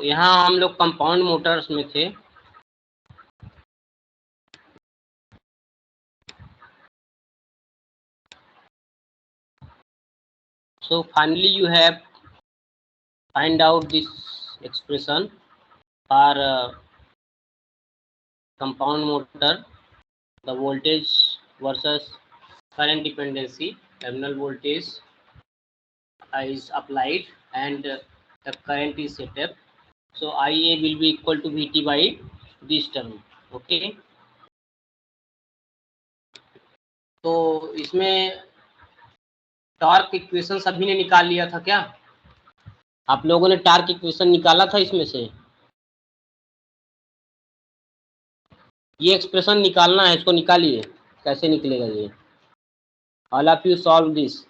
यहाँ हम लोग कंपाउंड मोटर्स में थे। So finally you have find out this expression for compound motor, the voltage versus current dependency. Terminal voltage is applied and the current is set up. So IA will be equal to VT by this term. Okay. तो इसमें torque equation सभी ने निकाल लिया था क्या? आप लोगों ने टॉर्क इक्वेशन निकाला था इसमें से? ये एक्सप्रेशन निकालना है, इसको निकालिए। कैसे निकलेगा ये? All of you solve this.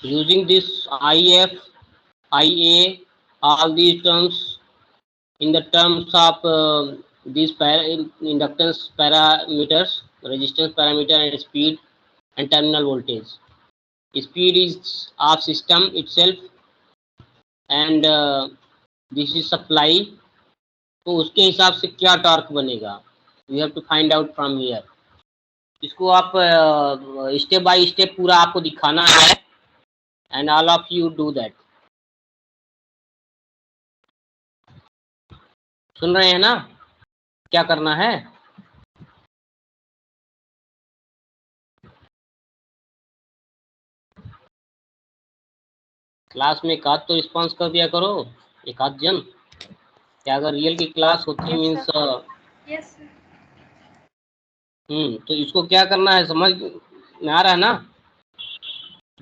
Using this IF, IA, all these terms in the terms of these inductance parameters, resistance parameter, and speed and terminal voltage. Speed is of system itself and this is supply. तो उसके हिसाब से क्या torque बनेगा? We have to find out from here. इसको आप step by step पूरा आपको दिखाना है and all of you do that. सुन रहे हैं ना क्या करना है? क्लास में एक आध तो रिस्पॉन्स कर दिया करो, एक आध जन। क्या अगर रियल की क्लास होती है मीन्स तो इसको क्या करना है समझ में आ रहा है ना?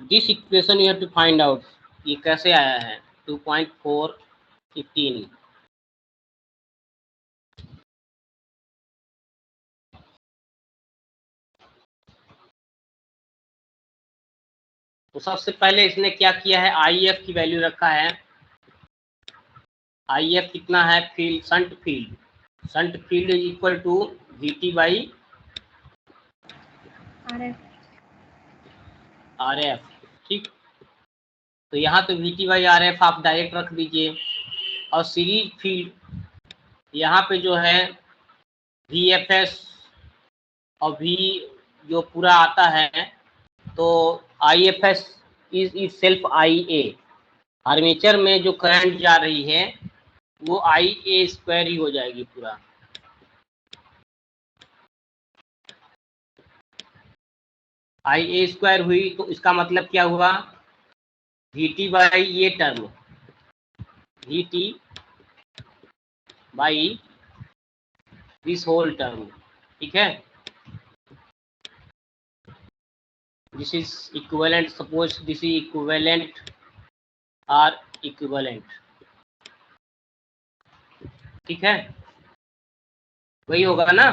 This equation you have to find out. ये कैसे आया है? 2.415 तो सबसे पहले इसने क्या किया है? IF की वैल्यू रखा है। IF कितना है? Field, shunt field is equal to VT by RF। ठीक, तो यहाँ तो VT बाई RF आप डायरेक्ट रख दीजिए और सीरीज फील्ड यहाँ पे जो है VFS और V जो पूरा आता है तो IFS is self IA। Armature में जो करंट जा रही है वो IA स्क्वायर ही हो जाएगी पूरा। IA स्क्वायर हुई तो इसका मतलब क्या हुआ? VT बाई ये term, VT by this whole term. ठीक है, this is equivalent. Suppose this is equivalent R equivalent. ठीक है, वही होगा ना।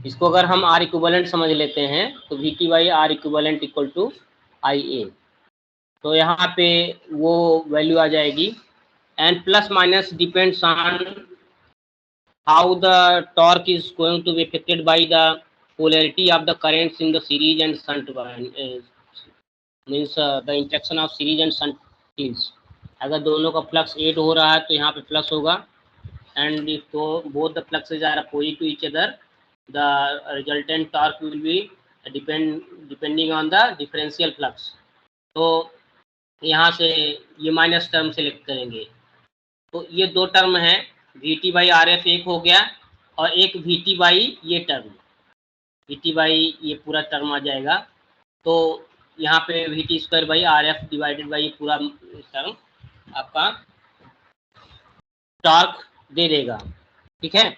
इसको अगर हम आर इक्विवेलेंट समझ लेते हैं तो VT by R equivalent equal to IA। तो यहाँ पे वो वैल्यू आ जाएगी and plus minus depends on how the torque is going to be affected by the polarity of the currents in the series and shunt means the interaction of series and shunt fields। अगर दोनों का flux add हो रहा है तो यहाँ पे plus होगा and if both the fluxes are opposite to each other the resultant torque will be depending on the differential flux। तो यहाँ से ये माइनस टर्म सेलेक्ट करेंगे तो ये दो टर्म है, VT बाई RF एक हो गया और एक VT बाई ये टर्म, VT बाई ये पूरा टर्म आ जाएगा। तो यहाँ पे VT square by RF divided by ये पूरा टर्म आपका टॉर्क दे देगा। ठीक है,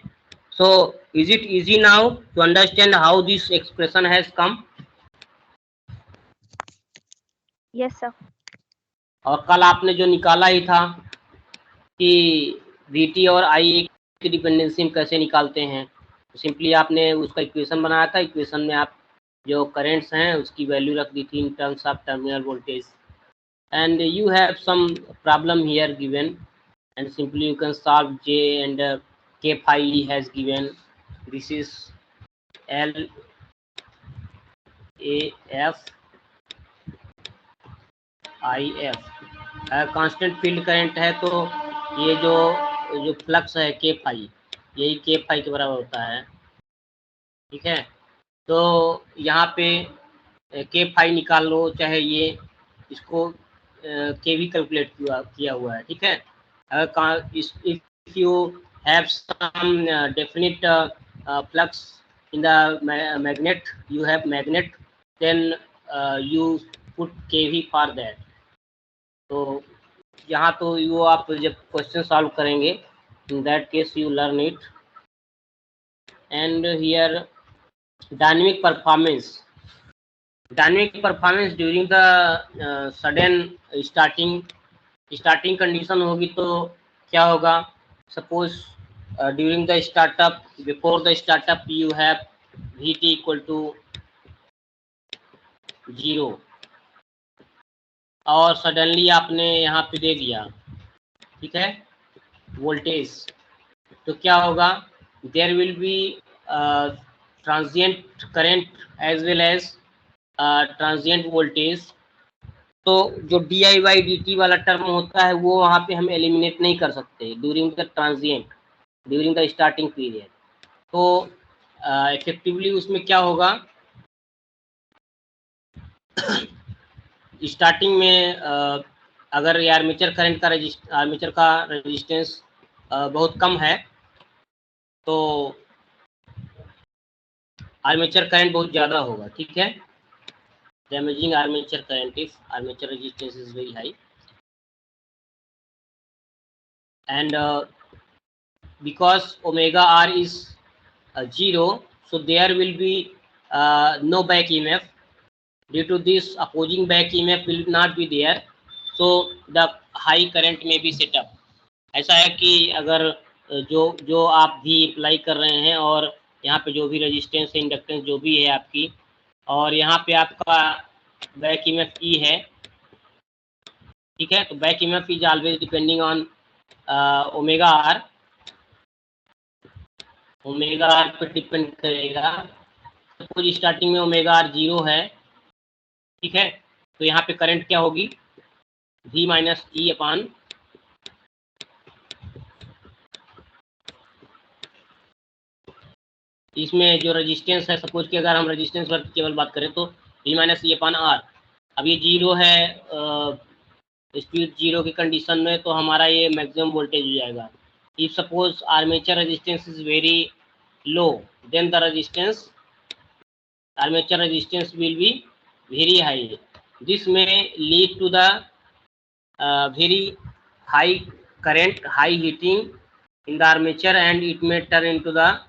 so is it easy now to understand how this expression has come? Yes sir. और कल आपने जो निकाला ही था कि VT और IA की डिपेंडेंसी हम कैसे निकालते हैं, तो सिंपली आपने उसका इक्वेशन बनाया था। इक्वेशन में आप जो करेंट्स हैं उसकी वैल्यू रख दी थी in terms of terminal voltage and you have some problem here given and simply you can solve J and K phi E has given this is L A F IF। Constant field current है तो ये जो flux है K phi, यही K phi के बराबर होता है। ठीक है, तो यहाँ पे K फाई निकाल लो, चाहे ये इसको K भी कैलकुलेट किया हुआ है। ठीक है, अगर if you have some definite flux in the magnet, you have magnet, then you put KV for that। तो यहाँ तो वो आप जब क्वेश्चन सॉल्व करेंगे, in that case you learn it। and here dynamic performance during the sudden starting condition होगी तो क्या होगा। Suppose during the startup, before the startup you have Vt equal to 0 और सडनली आपने यहाँ पे दे दिया, ठीक है, वोल्टेज, तो क्या होगा, there will be transient current as well as transient voltage. तो जो di/dt वाला टर्म होता है वो वहाँ पे हम एलिमिनेट नहीं कर सकते during the transient, during the starting period. तो इफेक्टिवली उसमें क्या होगा, स्टार्टिंग में अगर ये आर्मेचर करंट का आर्मेचर का रेजिस्टेंस बहुत कम है तो आर्मेचर करंट बहुत ज़्यादा होगा। ठीक है, damaging armature current if armature resistance is very high and because omega r is 0, so there will be no back EMF. Due to this, opposing back EMF will not be there, so the high current may be set up। ऐसा है कि अगर जो आप भी apply कर रहे हैं और यहाँ पे जो भी रेजिस्टेंस है, इंडक्टेंस जो भी है आपकी, और यहाँ पे आपका बैक EMF E है, ठीक है, तो back EMF is always depending on omega R पे डिपेंड करेगा। सपोज स्टार्टिंग में ओमेगा आर 0 है, ठीक है, तो यहाँ पे करंट क्या होगी, V माइनस ई अपान इसमें जो रेजिस्टेंस है, सपोज कि अगर हम रेजिस्टेंस पर केवल बात करें तो V minus E upon R. अब ये 0 है, स्पीड 0 की कंडीशन में, तो हमारा ये मैक्सिमम वोल्टेज हो जाएगा। If suppose armature resistance is very low, then the resistance armature resistance will be very high. This may lead to the very high current, high heating in the armature, and it may turn into the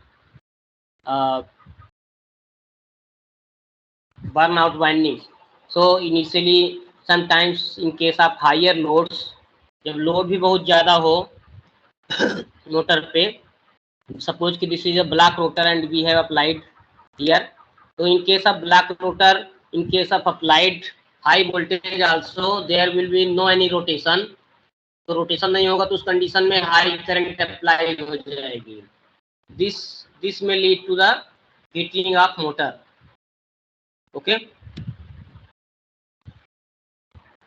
burnout windings। So initially sometimes in case of higher loads, जब load भी बहुत ज़्यादा हो motor पे, suppose कि this is a block rotor and we have applied here, तो in case of block rotor, in case of applied high voltage also there will be no any rotation. तो rotation नहीं होगा तो उस condition में high current apply हो जाएगी। This may lead to the heating of motor. Okay,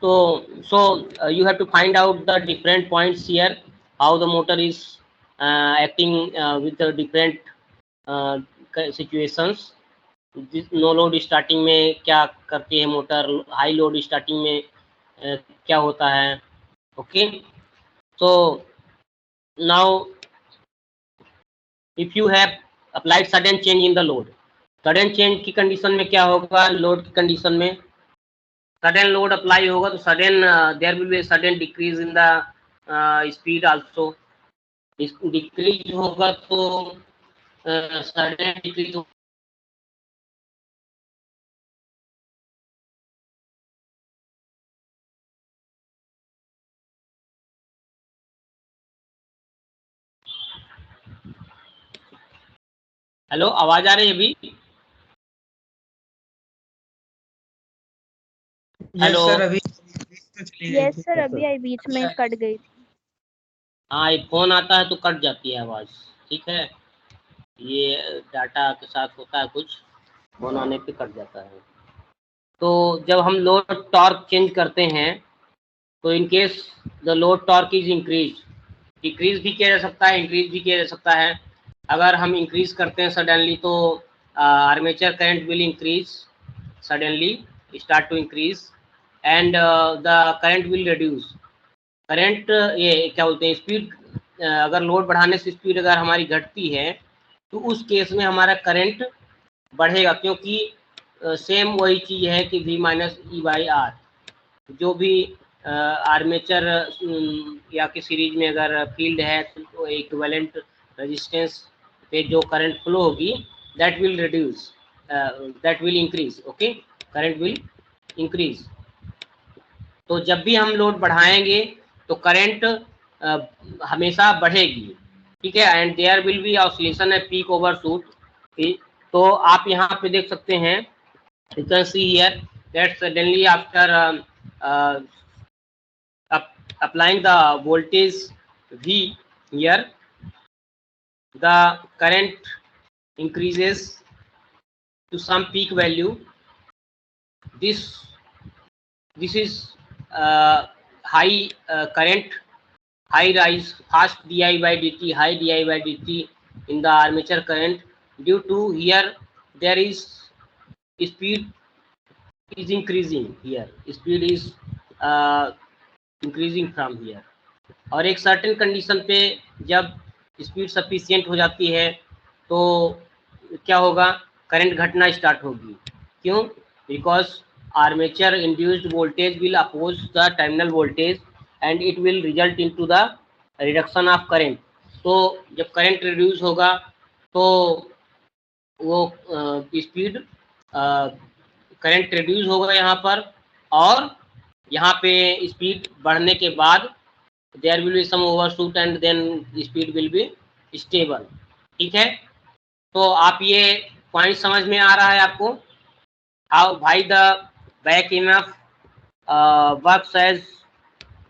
so you have to find out the different points here, how the motor is acting with the different situations। No load starting में क्या करती है motor, high load starting में क्या होता है। Okay, so now if you have applied sudden change in the load, sudden change की condition में क्या होगा, लोड की कंडीशन में सडन लोड अप्लाई होगा तो sudden there will be sudden decrease in the speed also. Decrease होगा तो सडन डिक्रीज। हेलो, आवाज आ रही है अभी? हेलो यस सर, अभी आई बीच में कट गई थी। हाँ, एक फोन आता है तो कट जाती है आवाज। ठीक है, ये डाटा के साथ होता है, कुछ फोन आने पे कट जाता है। तो जब हम लोड टॉर्क चेंज करते हैं तो in case the load torque is increase, decrease भी किया जा सकता है, इंक्रीज भी किया जा सकता है। अगर हम इंक्रीज करते हैं सडनली तो armature current will increase suddenly, start to increase, and the current will reduce. Current ये क्या बोलते हैं, स्पीड, अगर लोड बढ़ाने से स्पीड अगर हमारी घटती है तो उस केस में हमारा करंट बढ़ेगा, क्योंकि सेम वही चीज़ है कि V minus E by R. जो भी आर्मेचर या कि सीरीज में अगर फील्ड है तो इक्विवेलेंट रेजिस्टेंस पे जो करंट फ्लो होगी that will reduce, that will increase, okay, current will increase. तो जब भी हम लोड बढ़ाएंगे तो करंट हमेशा बढ़ेगी, ठीक है। And there will be oscillation at peak overshoot. तो आप यहाँ पे देख सकते हैं, you can see here that suddenly after applying the voltage V here, the current increases to some peak value. This is high current, high rise, fast di by dt, high di by dt in the armature current, due to here there is speed is increasing here, speed is increasing from here। और एक certain condition पे जब speed sufficient हो जाती है तो क्या होगा, करंट घटना स्टार्ट होगी। क्यों? Because armature induced voltage will oppose the terminal voltage and it will result into the reduction of current. तो जब करंट रिड्यूस होगा तो वो स्पीड करंट रिड्यूस होगा यहाँ पर, और यहाँ पे स्पीड बढ़ने के बाद there will be some overshoot and then speed will be stable, ठीक है। तो आप ये पॉइंट समझ में आ रहा है आपको, how by the back EMF works as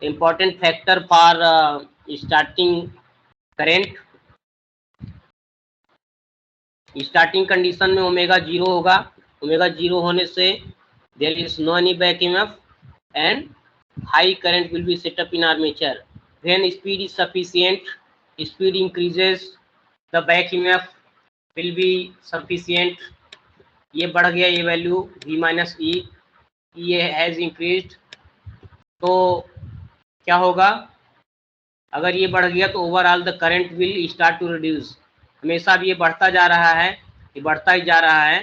important factor for starting current. Starting condition में ओमेगा 0 होगा, ओमेगा 0 होने से there is no any back EMF and high current will be set up in armature. When speed is sufficient, speed increases, the back EMF will be sufficient. ये बढ़ गया, ये value V minus ई, ये has increased. तो क्या होगा, अगर ये बढ़ गया तो overall the current will start to reduce. हमेशा भी ये बढ़ता जा रहा है, ये बढ़ता ही जा रहा है,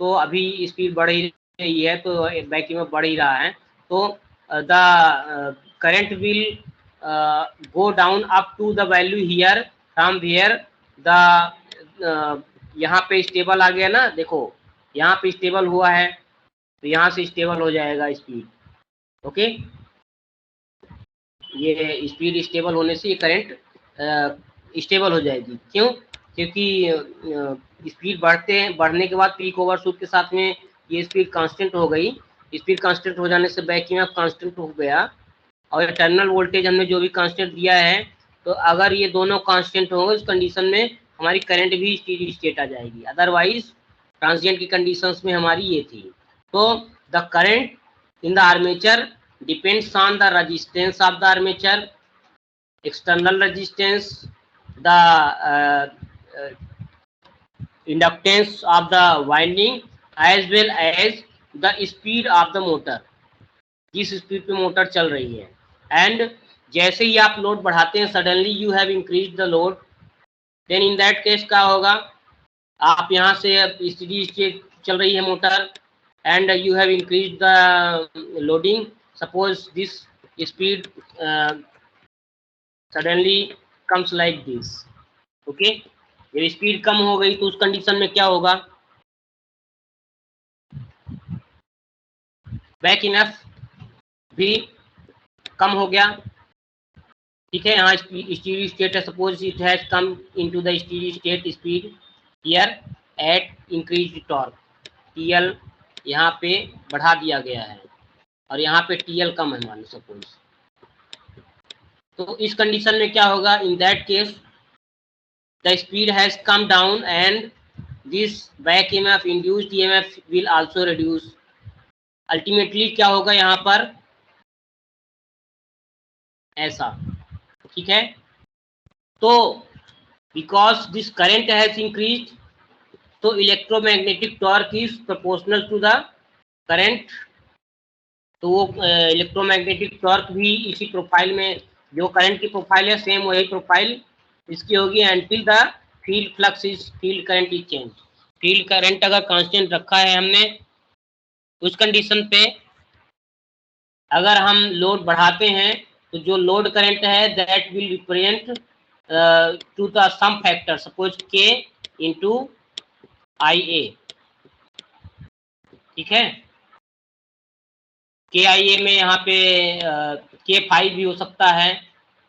तो अभी स्पीड बढ़ ही रही है तो बैक ईएमएफ बढ़ ही रहा है, तो the current will go down up to the value here, from here the यहाँ पे स्टेबल आ गया ना, देखो यहाँ पे स्टेबल हुआ है तो यहाँ से स्टेबल हो जाएगा स्पीड, ओके। ये स्पीड स्टेबल होने से ये करंट स्टेबल हो जाएगी। क्यों? क्योंकि स्पीड बढ़ने के बाद पीक ओवरशूट के साथ में ये स्पीड कांस्टेंट हो गई। स्पीड कांस्टेंट हो जाने से बैक ईएमएफ कांस्टेंट हो गया, और टर्मिनल वोल्टेज हमने जो भी कांस्टेंट दिया है, तो अगर ये दोनों कांस्टेंट होंगे उस कंडीशन में हमारी करंट भी स्टेडी स्टेट आ जाएगी। अदरवाइज ट्रांजिएंट की कंडीशंस में हमारी ये थी। तो the current in the armature depends on the resistance of the armature, external resistance, the inductance of the winding, as well as the speed of the motor, जिस speed पे motor चल रही है। एंड जैसे ही आप लोड बढ़ाते हैं, suddenly you have increase the load, then in that case क्या होगा, आप यहाँ से स्टेडी स्टेट चल रही है motor and you have increase the loading, suppose this speed suddenly comes like this, okay. जब स्पीड कम हो गई तो उस कंडीशन में क्या होगा, बैक ईएमएफ भी कम हो गया, ठीक है। यहाँ स्टेडी स्टेट है, suppose it has come into the steady state speed here eight increase torque, TL यहाँ पे बढ़ा दिया गया है और यहाँ पे टीएल कम है मान लो सपोज। तो इस कंडीशन में क्या होगा, in that case the speed has come down and this back EMF induced EMF will also reduce. Ultimately क्या होगा, यहाँ पर ऐसा, ठीक है। तो because this current has increase, तो electromagnetic torque is proportional to the current. तो वो इलेक्ट्रोमैग्नेटिक टॉर्क भी इसी प्रोफाइल में, जो करंट की प्रोफाइल है सेम वही प्रोफाइल इसकी होगी, until the field flux is field current is change. Field current अगर कांस्टेंट रखा है हमने, उस कंडीशन पे अगर हम लोड बढ़ाते हैं तो जो लोड करंट है that will represent to the some factor, suppose K into I A, ठीक है। के आई ए में यहाँ पे के फाइव भी हो सकता है,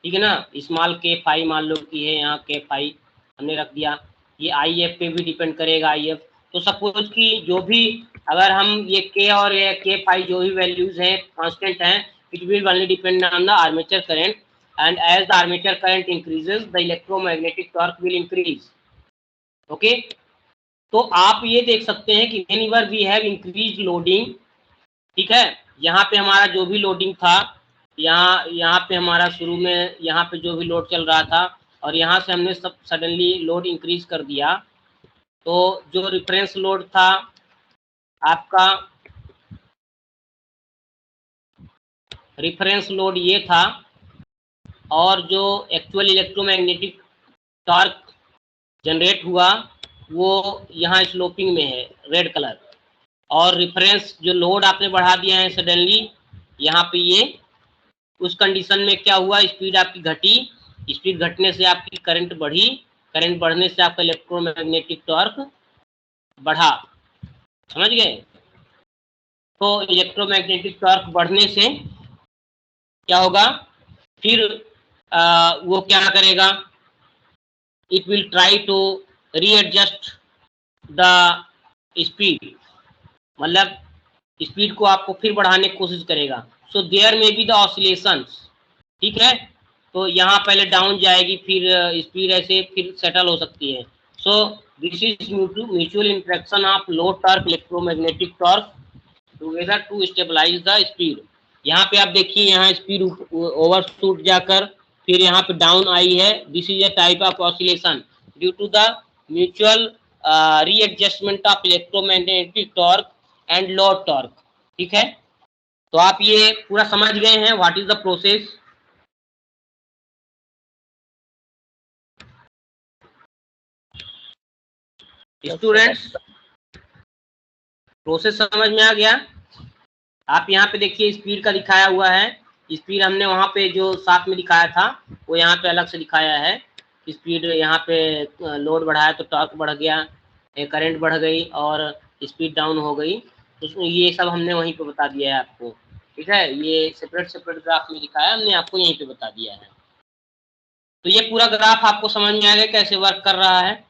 ठीक है ना, स्मॉल के फाइव मान लो कि है, यहाँ के फाइव हमने रख दिया। ये आई एफ पे भी डिपेंड करेगा, आई एफ। तो सपोज कि जो भी अगर हम ये के और ये के फाइव जो भी वैल्यूज हैं कांस्टेंट हैं, it will only depend on the armature current, and as the armature current increases the electromagnetic torque will increase. Okay, तो आप ये देख सकते हैं कि whenever we have increase loading, ठीक है, यहाँ पे हमारा जो भी लोडिंग था, यहाँ पे हमारा शुरू में यहाँ पे जो भी लोड चल रहा था, और यहाँ से हमने सब सडनली लोड इंक्रीज कर दिया, तो जो रिफरेंस लोड था आपका, रिफरेंस लोड ये था, और जो एक्चुअल इलेक्ट्रोमैग्नेटिक टॉर्क जनरेट हुआ वो यहाँ स्लोपिंग में है, रेड कलर। और रिफरेंस जो लोड आपने बढ़ा दिया है सडनली यहाँ पे, ये उस कंडीशन में क्या हुआ, स्पीड आपकी घटी, स्पीड घटने से आपकी करंट बढ़ी, करंट बढ़ने से आपका इलेक्ट्रोमैग्नेटिक टॉर्क बढ़ा, समझ गए। तो इलेक्ट्रोमैग्नेटिक टॉर्क बढ़ने से क्या होगा, फिर वो क्या करेगा, it will try to readjust the speed, मतलब स्पीड को आपको फिर बढ़ाने की कोशिश करेगा। So there may be the oscillations, ठीक है। तो यहाँ पहले डाउन जाएगी, फिर स्पीड ऐसे फिर सेटल हो सकती है। So this is mutual interaction of load torque electromagnetic torque together to stabilize the speed. यहाँ पे आप देखिए, यहाँ स्पीड ओवरशूट जाकर फिर यहाँ पे डाउन आई है। This is a type of oscillation due to the mutual readjustment of electromagnetic torque and load torque, ठीक है। तो आप ये पूरा समझ गए हैं what is the process. Students, process समझ में आ गया। आप यहाँ पे देखिए स्पीड का दिखाया हुआ है, स्पीड हमने वहाँ पे जो साथ में दिखाया था वो यहाँ पे अलग से दिखाया है। स्पीड यहाँ पे लोड बढ़ाया तो टॉर्क बढ़ गया, करंट बढ़ गई और स्पीड डाउन हो गई, तो ये सब हमने वहीं पे बता दिया है आपको, ठीक है। ये सेपरेट सेपरेट ग्राफ में दिखाया हमने आपको, यहीं पे बता दिया है। तो ये पूरा ग्राफ आपको समझ में आ गया कैसे वर्क कर रहा है।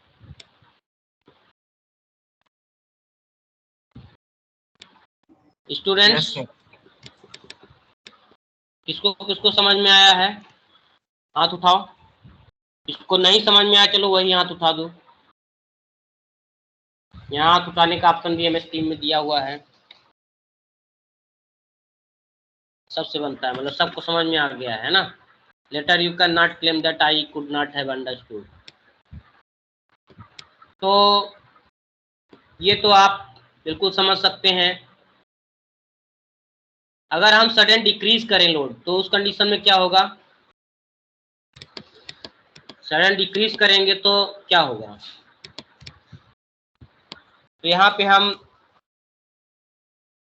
स्टूडेंट्स, किसको किसको समझ में आया है हाथ उठाओ, इसको नहीं समझ में आया चलो वही हाथ उठा दो। यहाँ हाथ उठाने का ऑप्शन भी एमएस टीम में दिया हुआ है, सबसे बनता है, मतलब सबको समझ में आ गया है ना। Later you can not claim that I could not have understood. तो ये तो आप बिल्कुल समझ सकते हैं। अगर हम सडन डिक्रीज करें लोड तो उस कंडीशन में क्या होगा, सडन डिक्रीज करेंगे तो क्या होगा, तो यहाँ पे हम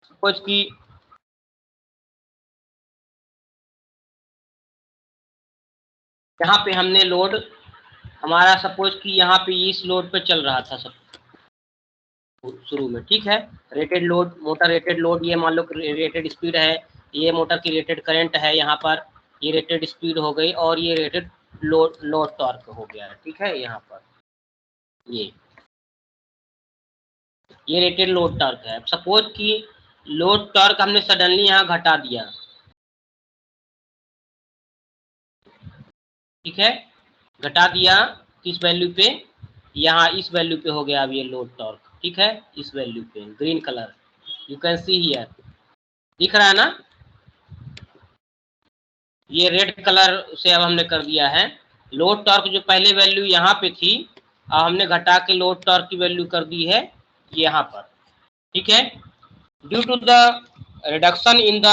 सपोज कि यहाँ पे हमने लोड हमारा सपोज कि यहाँ पे इस लोड पे चल रहा था सब शुरू में, ठीक है। Rated load, motor rated load, ये मान लो रेटेड स्पीड है, ये मोटर की रेटेड करंट है, यहाँ पर ये रेटेड स्पीड हो गई और ये रेटेड लोड टॉर्क हो गया, ठीक है। यहाँ पर ये रेटेड लोड टॉर्क है। सपोज कि लोड टॉर्क हमने सडनली यहाँ घटा दिया, ठीक है, घटा दिया किस वैल्यू पे, यहाँ इस वैल्यू पे हो गया अब ये लोड टॉर्क, ठीक है, इस वैल्यू पे green colour you can see here, दिख रहा है ना। ये रेड कलर से अब हमने कर दिया है। लोड टॉर्क जो पहले वैल्यू यहाँ पे थी, अब हमने घटा के लोड टॉर्क की वैल्यू कर दी है यहाँ पर, ठीक है। Due to the reduction in the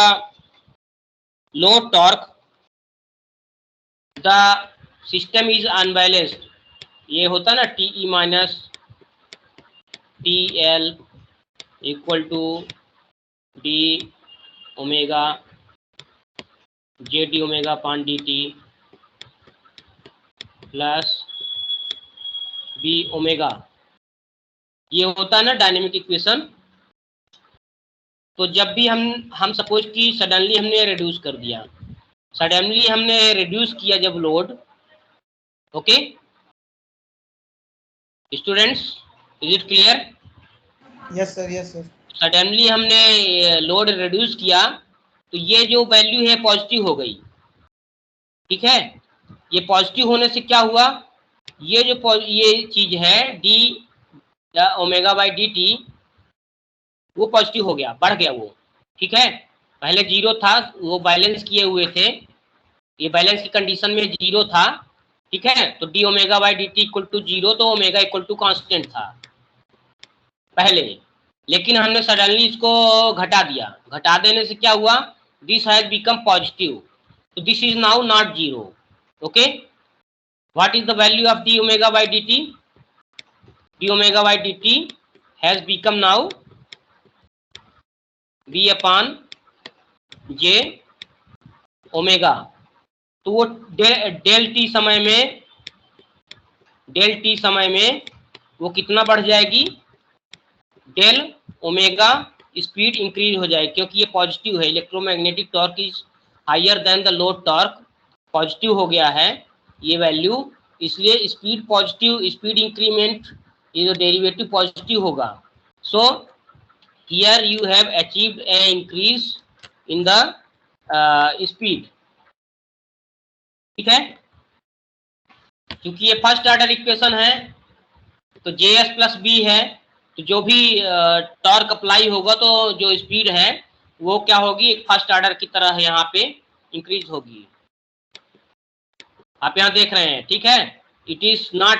load torque the system is unbalanced. ये होता ना TE minus T L equal to D omega J D omega upon D T plus B omega, ये होता है ना डायनेमिक इक्वेशन। तो जब भी हम सपोज कि सडनली हमने रिड्यूस कर दिया, सडनली हमने रिड्यूस किया जब load, okay students, is it clear? Yes sir, yes sir. Suddenly हमने लोड रिड्यूस किया तो ये जो वैल्यू है पॉजिटिव हो गई, ठीक है। ये पॉजिटिव होने से क्या हुआ, ये चीज है D omega by D T, वो पॉजिटिव हो गया, बढ़ गया वो, ठीक है। पहले जीरो था, वो बैलेंस किए हुए थे, ये बैलेंस की कंडीशन में जीरो था, ठीक है। तो D omega by D T equal to zero, तो ओमेगा इक्वल टू कांस्टेंट था पहले, लेकिन हमने सडनली इसको घटा दिया। घटा देने से क्या हुआ, दिस हैज बिकम पॉजिटिव, तो this is now not zero, okay. What is the value of D omega by D T? D omega by D T has become now B upon J omega. तो वो del T समय में वो कितना बढ़ जाएगी, del omega speed increase हो जाएगी, क्योंकि ये पॉजिटिव है। Electromagnetic torque is higher than the load torque, positive हो गया है ये वैल्यू, इसलिए स्पीड पॉजिटिव, स्पीड इंक्रीमेंट ये डेरिवेटिव पॉजिटिव होगा। So here you have achieved a increase in the speed, ठीक है। क्योंकि ये फर्स्ट ऑर्डर इक्वेशन है तो JS प्लस बी है, तो जो भी टॉर्क अप्लाई होगा तो जो स्पीड है वो क्या होगी, एक फर्स्ट ऑर्डर की तरह यहाँ पे इंक्रीज होगी। आप यहाँ देख रहे हैं, ठीक है। It is not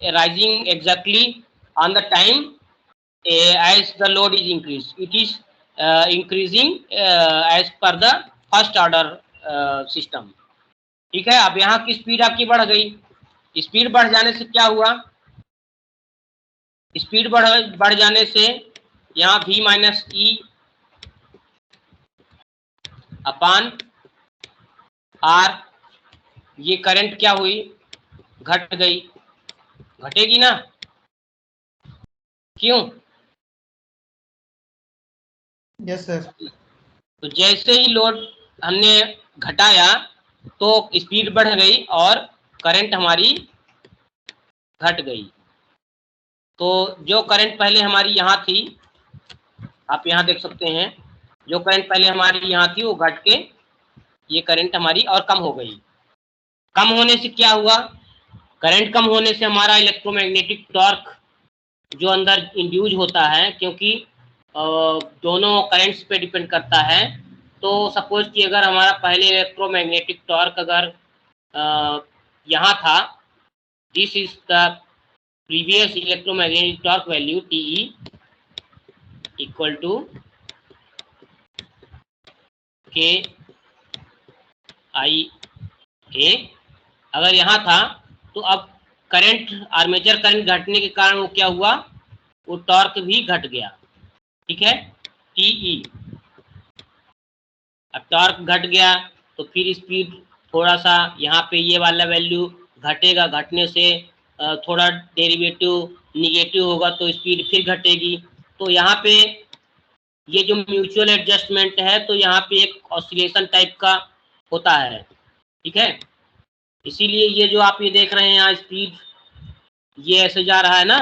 rising exactly on the time as the load is increase, it is increasing as per the first order system, ठीक है। अब यहाँ की स्पीड आपकी बढ़ गई, स्पीड बढ़ जाने से क्या हुआ, स्पीड बढ़ जाने से यहाँ v minus E upon R, ये करंट क्या हुई, घट गई, घटेगी ना, क्यों? Yes sir. तो जैसे ही लोड हमने घटाया तो स्पीड बढ़ गई और करंट हमारी घट गई। तो जो करंट पहले हमारी यहाँ थी, आप यहाँ देख सकते हैं, जो करंट पहले हमारी यहाँ थी वो घट के ये करंट हमारी और कम हो गई। कम होने से क्या हुआ, करंट कम होने से हमारा इलेक्ट्रोमैग्नेटिक टॉर्क जो अंदर इंड्यूज होता है, क्योंकि दोनों करंट्स पे डिपेंड करता है। तो सपोज कि अगर हमारा पहले इलेक्ट्रोमैग्नेटिक टॉर्क अगर यहाँ था, this is the previous electromagnetic torque value TE equal to KIA, अगर यहाँ था तो अब करंट, आर्मेचर करंट घटने के कारण वो क्या हुआ, वो टॉर्क भी घट गया, ठीक है, TE। अब टॉर्क घट गया तो फिर स्पीड थोड़ा सा यहाँ पे ये वाला वैल्यू घटेगा, घटने से थोड़ा डेरिवेटिव निगेटिव होगा तो स्पीड फिर घटेगी। तो यहाँ पे ये जो म्यूचुअल एडजस्टमेंट है, तो यहाँ पे एक ऑसिलेशन टाइप का होता है, ठीक है। इसीलिए ये जो आप ये देख रहे हैं यहाँ स्पीड ये ऐसे जा रहा है ना,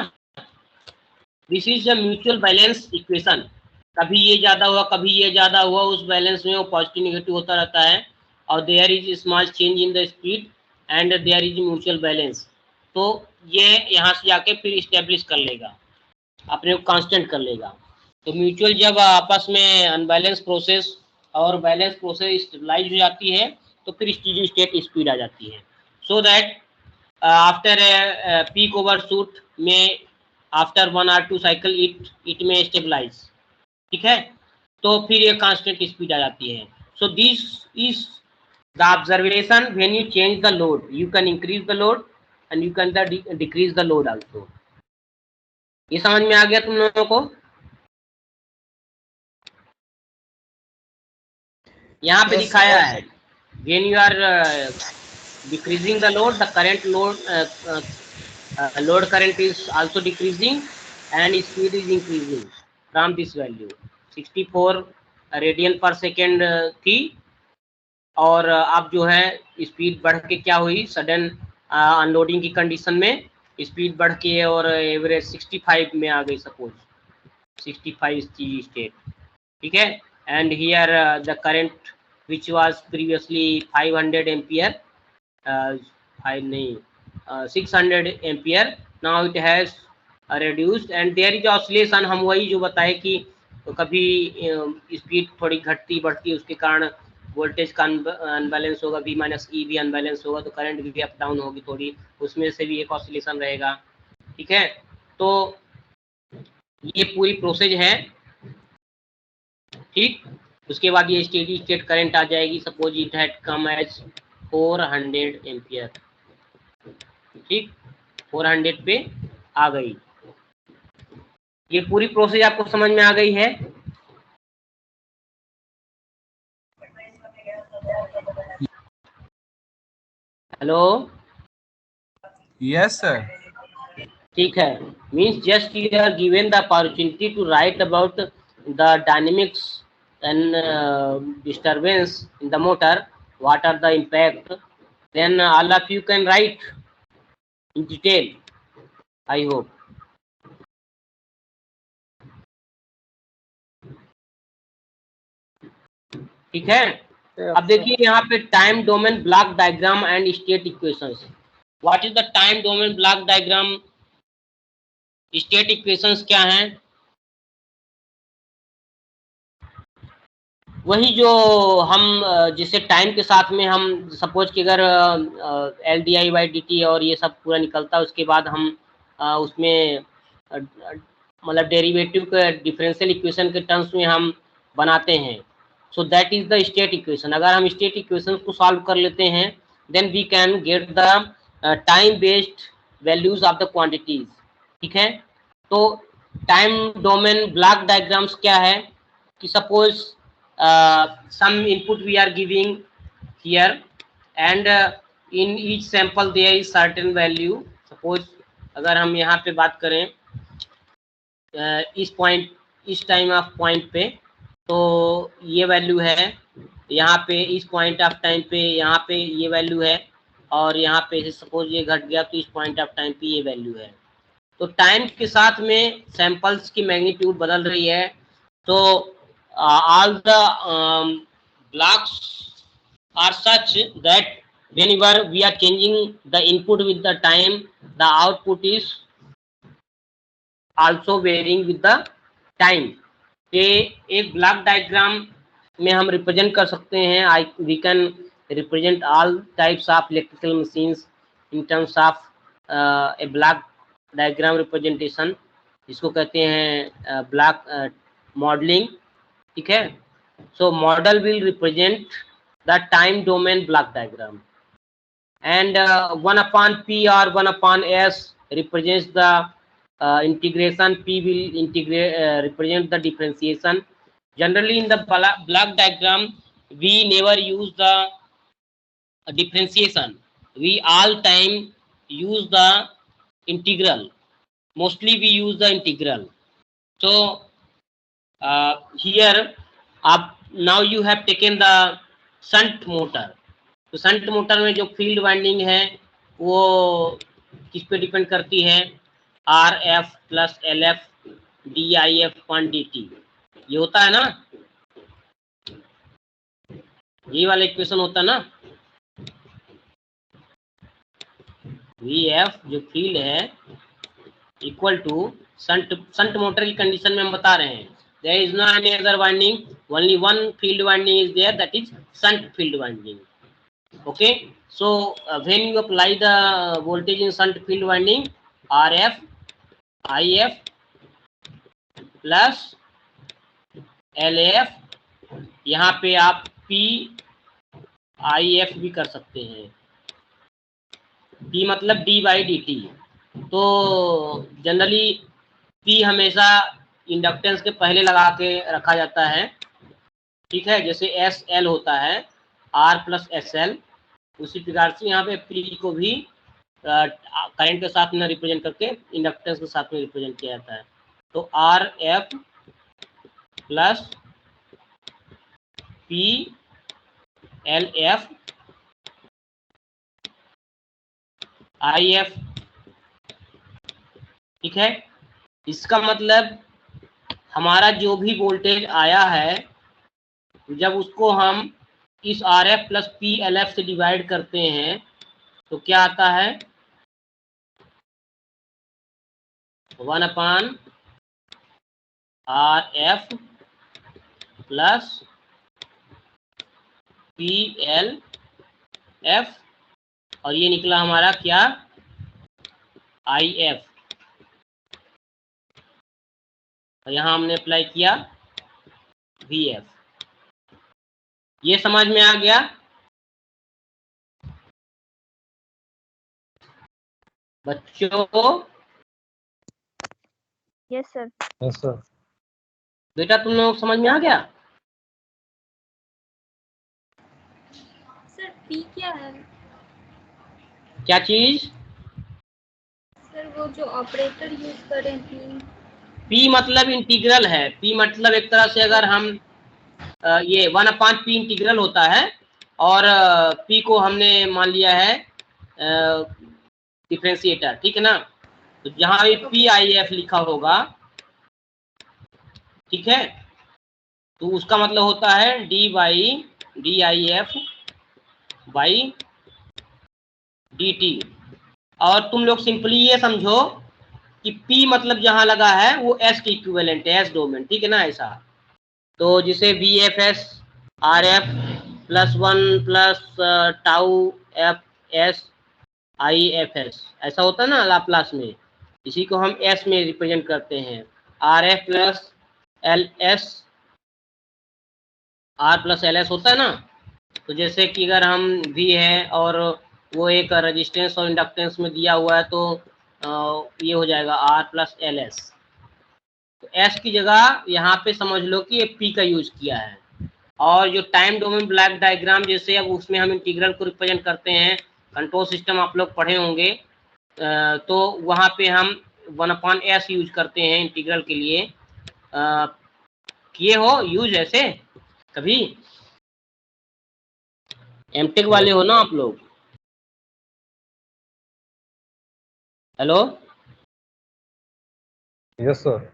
this is the mutual balance equation. कभी ये ज़्यादा हुआ, कभी ये ज़्यादा हुआ, उस बैलेंस में वो पॉजिटिव निगेटिव होता रहता है, और there is small change in the speed and there is mutual balance. तो ये यहाँ से जाके फिर इस्टेब्लिश कर लेगा, अपने को कांस्टेंट कर लेगा। तो म्यूचुअल जब आपस में अनबैलेंस प्रोसेस और बैलेंस प्रोसेस स्टेबलाइज हो जाती है तो फिर स्टेडी स्टेट स्पीड आ जाती है। So that after peak overshoot में आफ्टर 1 or 2 साइकिल इट में स्टेबलाइज, ठीक है, तो फिर ये कांस्टेंट स्पीड आ जाती है। So this is the observation when you change the load, you can increase the load and you can decrease the load also. ये समझ में आ गया तुम लोगों को? यहाँ पे दिखाया है when you are decreasing the load, the current load current is also decreasing and speed is increasing from this value 64 radian पर सेकेंड थी, और अब जो है स्पीड बढ़ के क्या हुई, सडन अनलोडिंग की कंडीशन में स्पीड बढ़ के और एवरेज 65 में आ गई, सपोज 65 स्टेडी स्टेट, ठीक है। And here the current which was previously 500 ampere 600 ampere, now it has reduced and there is oscillation। हम वही जो बताए कि कभी स्पीड थोड़ी घटती बढ़ती है, उसके कारण वोल्टेज का अनबैलेंस होगा, V माइनस ई भी अनबैलेंस होगा, तो करंट भी अप डाउन होगी थोड़ी, उसमें से भी एक ऑसिलेशन रहेगा, ठीक है। तो ये पूरी प्रोसेस है, ठीक। उसके बाद ये स्टेडी स्टेट करंट आ जाएगी, suppose it had come as 400 ampere, ठीक, 400 पे आ गई। ये पूरी प्रोसेस आपको समझ में आ गई है? Hello, yes sir. ठीक है, means just you are given the opportunity to write about the dynamics and disturbance in the motor, what are the impact, then all of you can write in detail, I hope. ठीक है, अब देखिए यहाँ पे time domain block diagram and state equations. What is the time domain block diagram, state equations क्या हैं? वही जो हम जिसे टाइम के साथ में हम सपोज कि अगर L D I by D T और ये सब पूरा निकलता है, उसके बाद हम उसमें मतलब डेरिवेटिव के डिफरेंशियल इक्वेशन के टर्म्स में हम बनाते हैं। So that is the state equation. अगर हम स्टेट इक्वेशन को सॉल्व कर लेते हैं, then we can get the time based values of the quantities, ठीक है। तो टाइम डोमेन ब्लॉक डायग्राम्स क्या है कि suppose some input we are giving here and in each sample there is certain value। suppose अगर हम यहाँ पे बात करें इस पॉइंट, इस टाइम ऑफ पॉइंट पे, तो ये वैल्यू है, यहाँ पे इस पॉइंट ऑफ टाइम पे यहाँ पे ये वैल्यू है, और यहाँ पे सपोज ये घट गया तो इस पॉइंट ऑफ टाइम पे ये वैल्यू है। तो टाइम के साथ में सैंपल्स की मैग्नीट्यूड बदल रही है, तो all the blocks are such that whenever we are changing the input with the time, the output is also varying with the time। ये एक ब्लॉक डायग्राम में हम रिप्रेजेंट कर सकते हैं। we can represent all types of electrical machines in terms of a block diagram representation, जिसको कहते हैं ब्लॉक मॉडलिंग, ठीक है। So model will represent the time domain block diagram and 1/p or 1/s represents the integration, p will integrate represent the differentiation। generally in the block diagram we never use the differentiation, we all time use the integral, mostly we use the integral। so here up now you have taken the shunt motor। तो shunt motor में जो field winding है वो किस पे depend करती है, R F plus L F D I F one D T, ये होता है ना, ये वाला इक्वेशन होता है ना, वी एफ जो फील्ड है इक्वल टू शंट मोटर की कंडीशन में हम बता रहे हैं there is no any other winding, only one field winding is there, that is shunt field winding। Okay, so when you apply the voltage in shunt field winding, RF IF plus LF, यहाँ पे आप PIF भी कर सकते हैं। P मतलब d/dt। तो generally P हमेशा इंडक्टेंस के पहले लगा के रखा जाता है, ठीक है, जैसे SL होता है R प्लस SL, उसी प्रकार से यहाँ पे P को भी करंट के साथ में रिप्रेजेंट करके इंडक्टेंस के साथ में रिप्रेजेंट किया जाता है। तो RF प्लस PLF IF, ठीक है। इसका मतलब हमारा जो भी वोल्टेज आया है, जब उसको हम इस RF प्लस PLF से डिवाइड करते हैं तो क्या आता है, 1/RF प्लस PLF, और ये निकला हमारा क्या, IF, और यहाँ हमने अप्लाई किया VF। ये समझ में आ गया? बच्चों यस सर। Yes sir. बेटा तुम लोग समझ में आ गया? सर पी क्या है? क्या चीज? सर वो जो ऑपरेटर यूज करें P मतलब इंटीग्रल है। P मतलब एक तरह से अगर हम ये 1/P इंटीग्रल होता है, और P को हमने मान लिया है डिफरेंशिएटर, ठीक है ना। तो जहां भी PIF लिखा होगा, ठीक है, तो उसका मतलब होता है D/DIF बाई DT। और तुम लोग सिंपली ये समझो कि P मतलब जहां लगा है वो S के इक्विवेलेंट है, S डोमेन, ठीक है ना, ऐसा। तो जिसे VFS RF plus 1 plus tau FS IFS ऐसा होता है ना लाप्लास में, इसी को हम S में रिप्रेजेंट करते हैं। RF plus LS, R plus LS होता है ना। तो जैसे कि अगर हम V है और वो एक रेजिस्टेंस और इंडक्टेंस में दिया हुआ है, तो ये हो जाएगा R प्लस LS। तो S की जगह यहाँ पे समझ लो कि ये P का यूज किया है। और जो टाइम डोमेन ब्लॉक डायग्राम, जैसे अब उसमें हम इंटीग्रल को रिप्रेजेंट करते हैं, कंट्रोल सिस्टम आप लोग पढ़े होंगे, तो वहाँ पे हम 1/S यूज करते हैं इंटीग्रल के लिए। किए हो यूज ऐसे कभी? एमटेक वाले हो ना आप लोग? Hello, yes sir.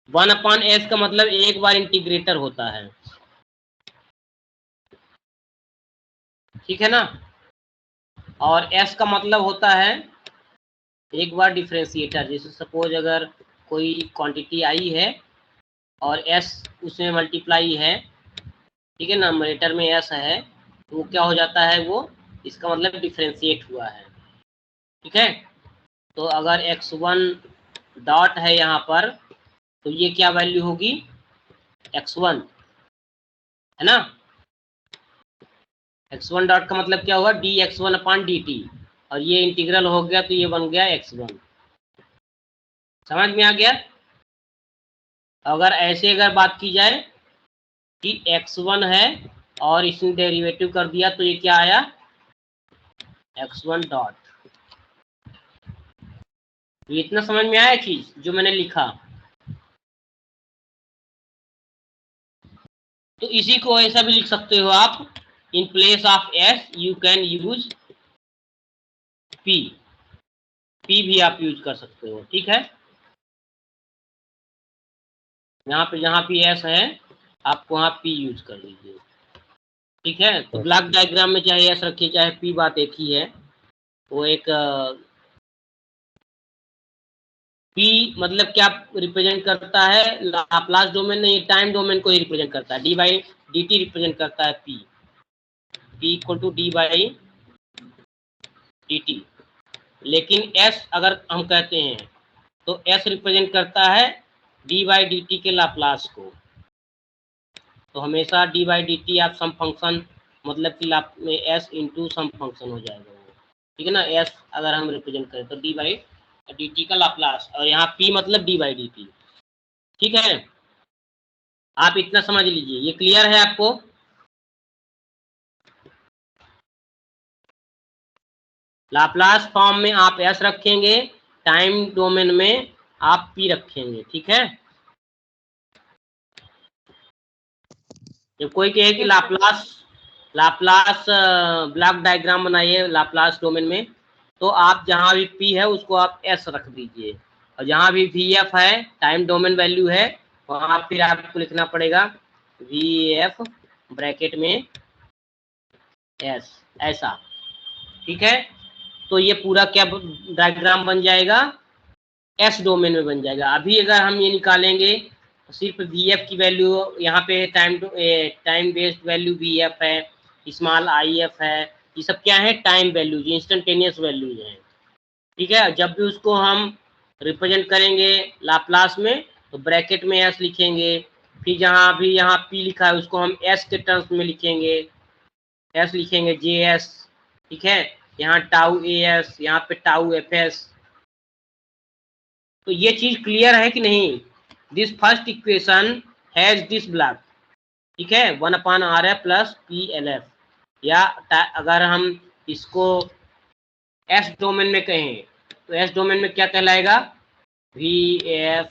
1/S का मतलब एक बार इंटीग्रेटर होता है, ठीक है ना। और S का मतलब होता है एक बार डिफरेंशिएटर। जैसे सपोज अगर कोई क्वांटिटी आई है और S उसमें मल्टीप्लाई है, ठीक है ना, न्यूमरेटर में S है, तो वो क्या हो जाता है, वो इसका मतलब डिफरेंशिएट हुआ है, ठीक है। तो अगर x1 डॉट है यहाँ पर, तो ये क्या वैल्यू होगी, x1, है ना। x1 डॉट का मतलब क्या हुआ, dx1/dt, और ये इंटीग्रल हो गया तो ये बन गया x1। समझ में आ गया? अगर ऐसे अगर बात की जाए कि x1 है और इसने डेरिवेटिव कर दिया, तो ये क्या आया, x1 डॉट। ये इतना समझ में आया चीज जो मैंने लिखा? तो इसी को ऐसा भी लिख सकते हो आप, in place of S you can use P। P भी आप यूज कर सकते हो, ठीक है। यहाँ पे जहाँ भी S है आप वहाँ P यूज कर लीजिए, ठीक है। तो ब्लॉक डायग्राम में चाहे S रखिए चाहे P, बात एक ही है। वो एक P मतलब क्या रिप्रेजेंट करता है, लाप्लास डोमेन नहीं, टाइम डोमेन को ही रिप्रेजेंट करता है। D/dt रिप्रेजेंट करता है P, v equal to d by D t. लेकिन s अगर हम कहते हैं तो s रिप्रेजेंट करता है डी बाई डी टी के लाप्लास को। तो हमेशा डी बाई डी टी आप सम फंक्शन मतलब कि लाप में s इंटू सम फंक्शन हो जाएगा वो, ठीक है ना। s अगर हम रिप्रेजेंट करें तो डी बाई डी टी का लाप्लास, और यहाँ p मतलब डी बाई डी टी, ठीक है। आप इतना समझ लीजिए, ये क्लियर है आपको। लाप्लास फॉर्म में आप s रखेंगे, टाइम डोमेन में आप p रखेंगे, ठीक है। जब कोई कहे कि लाप्लास ब्लॉक डायग्राम बनाइए लाप्लास डोमेन में, तो आप जहां भी p है उसको आप s रख दीजिए, और जहां भी vf है टाइम डोमेन वैल्यू है वहां फिर आपको लिखना पड़ेगा vf ब्रैकेट में s, ऐसा, ठीक है। तो ये पूरा क्या डायग्राम बन जाएगा, s डोमेन में बन जाएगा। अभी अगर हम ये निकालेंगे तो सिर्फ vf की वैल्यू यहाँ पे टाइम बेस्ड वैल्यू vf है, स्मॉल if है, ये सब क्या है, टाइम वैल्यूज, इंस्टेंटेनियस वैल्यूज हैं, ठीक है। जब भी उसको हम रिप्रेजेंट करेंगे लाप्लास में तो ब्रैकेट में s लिखेंगे, फिर जहाँ भी यहाँ p लिखा है उसको हम s के टर्म्स में लिखेंगे, s लिखेंगे js, ठीक है। यहाँ टाउ as, यहाँ पे टाउ fs। तो ये चीज क्लियर है कि नहीं। This first equation has this block, ठीक है, 1/RF प्लस PLF। या अगर हम इसको S डोमेन में कहें तो S डोमेन में क्या कहलाएगा, VF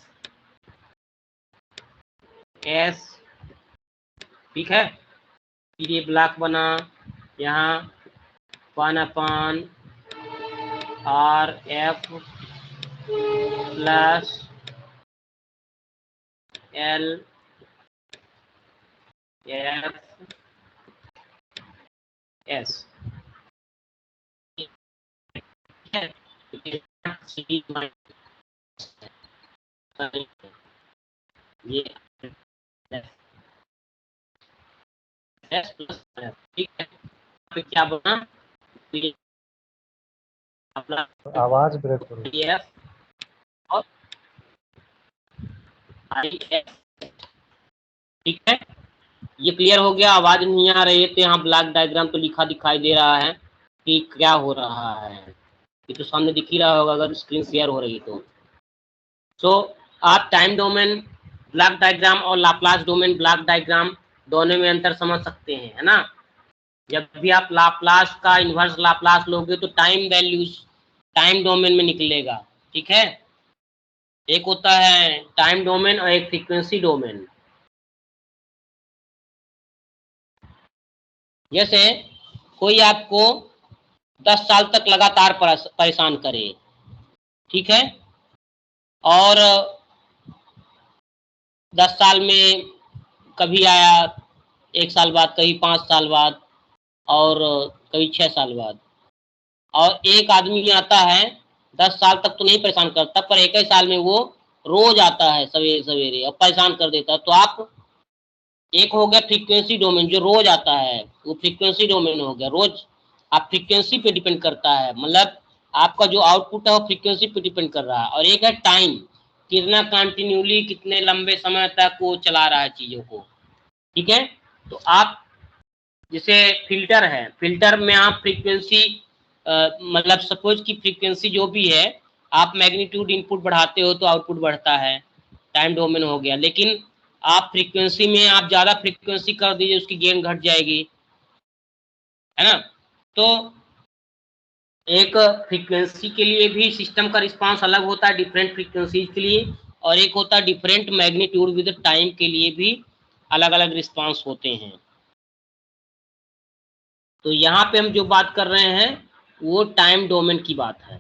S, ठीक है। फिर ये ब्लॉक बना यहाँ 1/RF plus L F S, ये S प्लस F, ठीक है। फिर क्या बना, अपना आवाज ब्रेक हो रही है। F और IF, ठीक है। ये क्लियर हो गया, आवाज नहीं आ रही है तो यहाँ ब्लॉक डायग्राम तो लिखा दिखाई दे रहा है कि क्या हो रहा है, ये तो सामने दिख ही रहा होगा अगर स्क्रीन शेयर हो रही तो। सो आप टाइम डोमेन ब्लॉक डायग्राम और लाप्लास डोमेन ब्लॉक डायग्राम दोनों में अंतर समझ सकते हैं, है ना। जब भी आप लाप्लास का इन्वर्स लाप्लास लोगे तो टाइम वैल्यूज टाइम डोमेन में निकलेगा, ठीक है। एक होता है टाइम डोमेन और एक फ्रीक्वेंसी डोमेन। जैसे कोई आपको 10 साल तक लगातार परेशान करे, ठीक है, और 10 साल में कभी आया 1 साल बाद, कभी 5 साल बाद, और कभी 6 साल बाद। और एक आदमी आता है 10 साल तक तो नहीं परेशान करता, पर एक ही साल में वो रोज आता है सवेरे सवेरे और परेशान कर देता है। तो आप, एक हो गया फ्रीक्वेंसी डोमेन जो रोज आता है, वो फ्रीक्वेंसी डोमेन हो गया, रोज आप फ्रीक्वेंसी पे डिपेंड करता है, मतलब आपका जो आउटपुट है वो फ्रीक्वेंसी पे डिपेंड कर रहा है। और एक है टाइम, कितना कंटिन्यूली कितने लंबे समय तक वो चला रहा है चीजों को, ठीक है। तो आप जैसे फिल्टर है, फिल्टर में आप फ्रीक्वेंसी मतलब सपोज की फ्रीक्वेंसी जो भी है, आप मैग्नीट्यूड इनपुट बढ़ाते हो तो आउटपुट बढ़ता है, टाइम डोमेन हो गया। लेकिन आप फ्रीक्वेंसी में आप ज्यादा फ्रीक्वेंसी कर दीजिए उसकी गेन घट जाएगी, है ना। तो एक फ्रीक्वेंसी के लिए भी सिस्टम का रिस्पांस अलग होता है डिफरेंट फ्रीक्वेंसीज के लिए, और एक होता है डिफरेंट मैग्नीट्यूड विद टाइम के लिए भी अलग अलग रिस्पांस होते हैं। तो यहाँ पे हम जो बात कर रहे हैं वो टाइम डोमेन की बात है।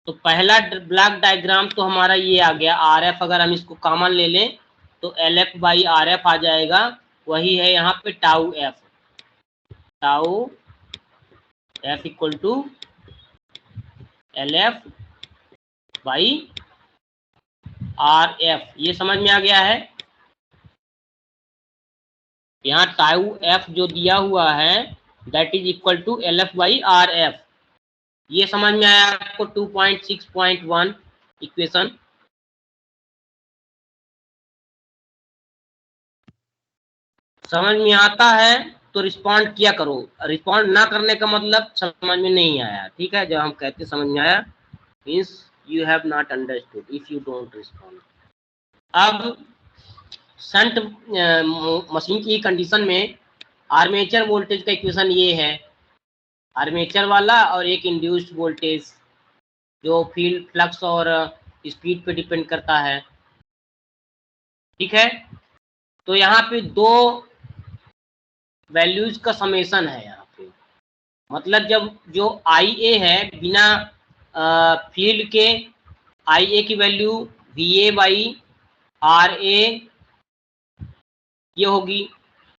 तो पहला ब्लॉक डायग्राम तो हमारा ये आ गया RF, अगर हम इसको कॉमन ले लें तो LF बाई RF आ जाएगा, वही है यहाँ पे tau F equal to LF by RF। ये समझ में आ गया है। यहाँ टाउ F जो दिया हुआ है that is equal to LF/RF। ये समझ में आया आपको 2.6.1 इक्वेशन। समझ में आता है तो रिस्पॉन्ड किया करो, रिस्पॉन्ड ना करने का मतलब समझ में नहीं आया, ठीक है। जब हम कहते समझ में आया means you have not understood if you don't respond. अब शंट मशीन की कंडीशन में आर्मेचर वोल्टेज का इक्वेशन ये है, आर्मेचर वाला, और एक इंड्यूस्ड वोल्टेज जो फील्ड फ्लक्स और स्पीड पे डिपेंड करता है, ठीक है। तो यहाँ पे दो वैल्यूज का समेशन है यहाँ पे, मतलब जब जो IA है बिना फील्ड के, IA की वैल्यू VA/RA ये होगी,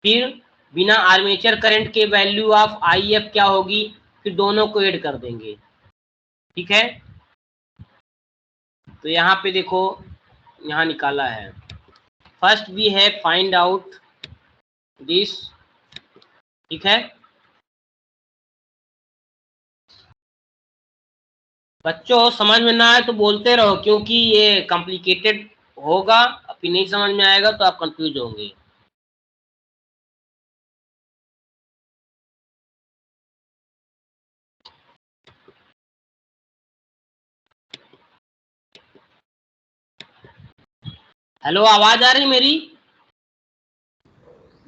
फिर बिना आर्मेचर करंट के वैल्यू ऑफ IF क्या होगी, फिर दोनों को ऐड कर देंगे, ठीक है। तो यहाँ पे देखो, यहाँ निकाला है, फर्स्ट वी है फाइंड आउट दिस, ठीक है। बच्चों समझ में ना आए तो बोलते रहो, क्योंकि ये कॉम्प्लिकेटेड होगा, फिर नहीं समझ में आएगा तो आप कंफ्यूज होंगे। हेलो, आवाज आ रही मेरी?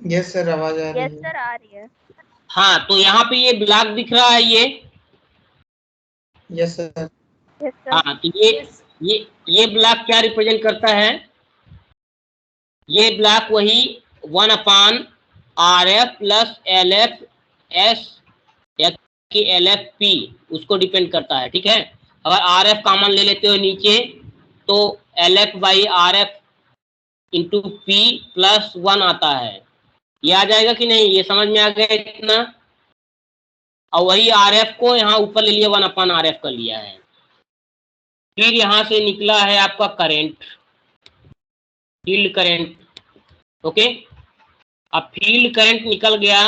यस सर, आवाज आ रही यस है। सर आ रही है। हाँ, तो यहाँ पे ये ब्लॉक दिख रहा है ये, यस सर। Yes sir. हाँ, तो ये ब्लॉक क्या रिप्रेजेंट करता है, ये ब्लॉक वही 1/RF प्लस LFS या कि LFP उसको डिपेंड करता है, ठीक है। अगर RF कॉमन ले लेते हो नीचे तो LF/RF इंटू P प्लस 1 आता है, ये आ जाएगा कि नहीं, ये समझ में आ गया इतना। और वही RF को यहाँ ऊपर ले लिया, 1/RF कर लिया है। फिर यहाँ से निकला है आपका करंट, फील्ड करंट, ओके। अब फील्ड करंट निकल गया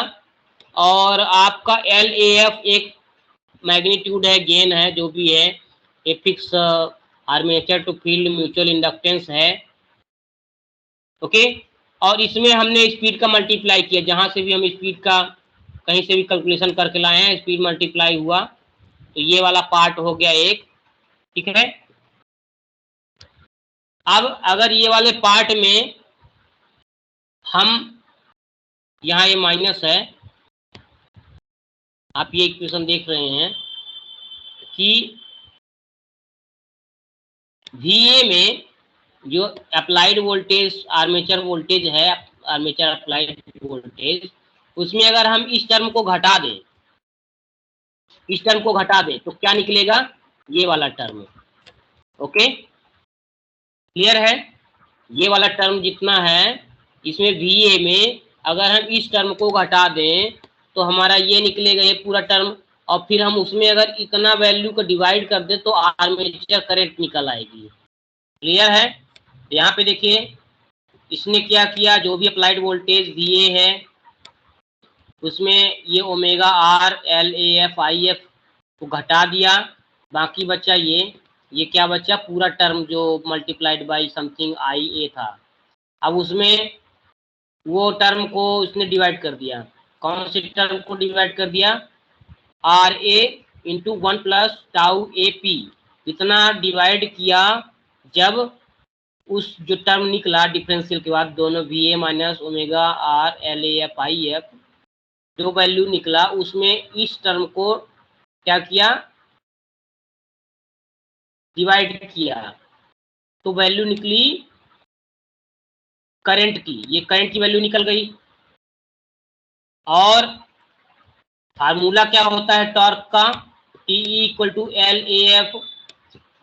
और आपका LAF एक मैग्नीट्यूड है, गेन है, जो भी है, ये fix armature to field mutual inductance है, ओके। और इसमें हमने स्पीड का मल्टीप्लाई किया, जहां से भी हम स्पीड का कहीं से भी कैलकुलेशन करके लाए हैं, स्पीड मल्टीप्लाई हुआ, तो ये वाला पार्ट हो गया एक, ठीक है। अब अगर ये वाले पार्ट में हम, यहाँ ये माइनस है, आप ये इक्वेशन देख रहे हैं कि VA में जो अप्लाइड वोल्टेज आर्मेचर वोल्टेज है, आर्मेचर अप्लाइड वोल्टेज, उसमें अगर हम इस टर्म को घटा दें, इस टर्म को घटा दें तो क्या निकलेगा, ये वाला टर्म, ओके, क्लियर है। ये वाला टर्म जितना है इसमें VA में अगर हम इस टर्म को घटा दें तो हमारा ये निकलेगा, ये पूरा टर्म, और फिर हम उसमें अगर इतना वैल्यू को डिवाइड कर दें तो आर्मेचर करंट निकल आएगी, क्लियर है। यहाँ पे देखिए इसने क्या किया, जो भी अप्लाइड वोल्टेज VA है उसमें ये ओमेगा R LAF IF को घटा दिया, बाकी बचा ये क्या बचा, पूरा टर्म जो मल्टीप्लाइड बाई समथिंग IA था। अब उसमें वो टर्म को उसने डिवाइड कर दिया, कौन से टर्म को डिवाइड कर दिया, RA into 1 plus tau AP, इतना डिवाइड किया। जब उस जो टर्म निकला डिफरेंशियल के बाद, दोनों VA minus omega R LAF IF जो वैल्यू निकला, उसमें इस टर्म को क्या किया, डिवाइड किया, तो वैल्यू निकली करंट की, ये करंट की वैल्यू निकल गई। और फार्मूला क्या होता है टॉर्क का, TE equal to LAF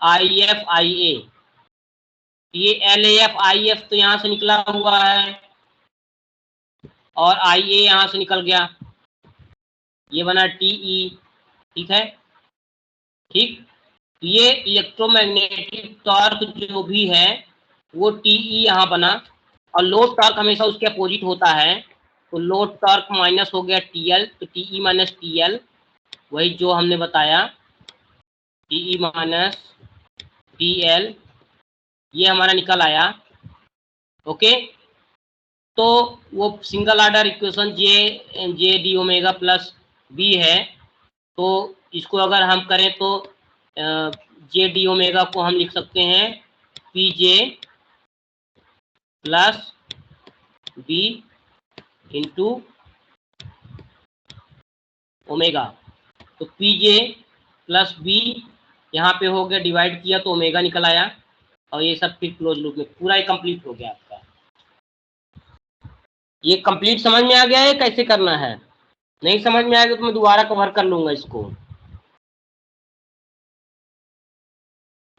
IF IA, ये LAF IF तो यहाँ से निकला हुआ है और IA यहाँ से निकल गया, ये बना TE, ठीक है, ठीक। ये इलेक्ट्रोमैग्नेटिक टॉर्क जो भी है वो TE यहाँ बना, और लोड टॉर्क हमेशा उसके अपोजिट होता है, तो लोड टॉर्क माइनस हो गया TL, तो TE माइनस TL वही जो हमने बताया, TE माइनस TL ये हमारा निकल आया। ओके, तो वो सिंगल ऑर्डर इक्वेशन जे डी ओमेगा प्लस बी है, तो इसको अगर हम करें तो जे डी ओमेगा को हम लिख सकते हैं P J plus B into omega. तो पी जे प्लस बी यहाँ पे हो गया, डिवाइड किया तो ओमेगा निकल आया, और ये सब फिर क्लोज लूप में पूरा ही कंप्लीट हो गया आपका। ये कंप्लीट समझ में आ गया है कैसे करना है? नहीं समझ में आएगा तो मैं दोबारा कवर कर लूंगा इसको।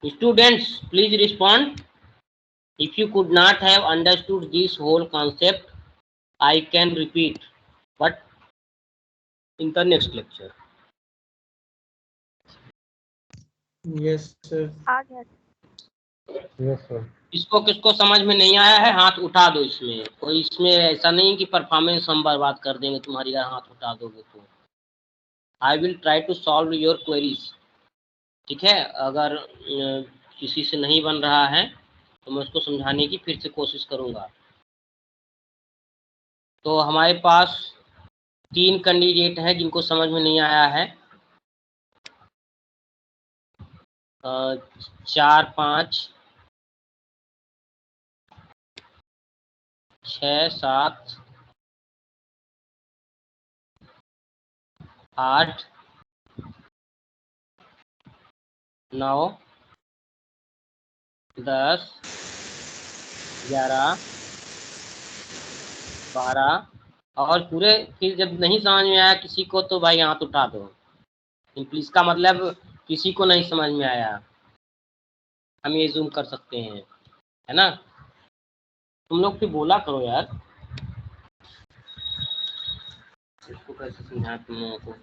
Students please respond if you could not have understood this whole concept, I can repeat but in the next lecture. Yes sir. आ गया। Yes sir. इसको किसको समझ में नहीं आया है हाथ उठा दो। इसमें कोई इसमें ऐसा नहीं कि परफॉर्मेंस हम बर्बाद कर देंगे तुम्हारी अगर हाथ उठा दोगे तो। I will try to solve your queries, ठीक है? अगर किसी से नहीं बन रहा है तो मैं उसको समझाने की फिर से कोशिश करूंगा। तो हमारे पास 3 कैंडिडेट हैं जिनको समझ में नहीं आया है, 4 5 6 7 8 9 10 11 12 और पूरे। फिर जब नहीं समझ में आया किसी को तो भाई हाथ उठा दो। सिंपली इसका मतलब किसी को नहीं समझ में आया, हम ये जूम कर सकते हैं, है ना? तुम लोग फिर बोला करो यार, इसको कैसे समझाएं तुम लोगों को।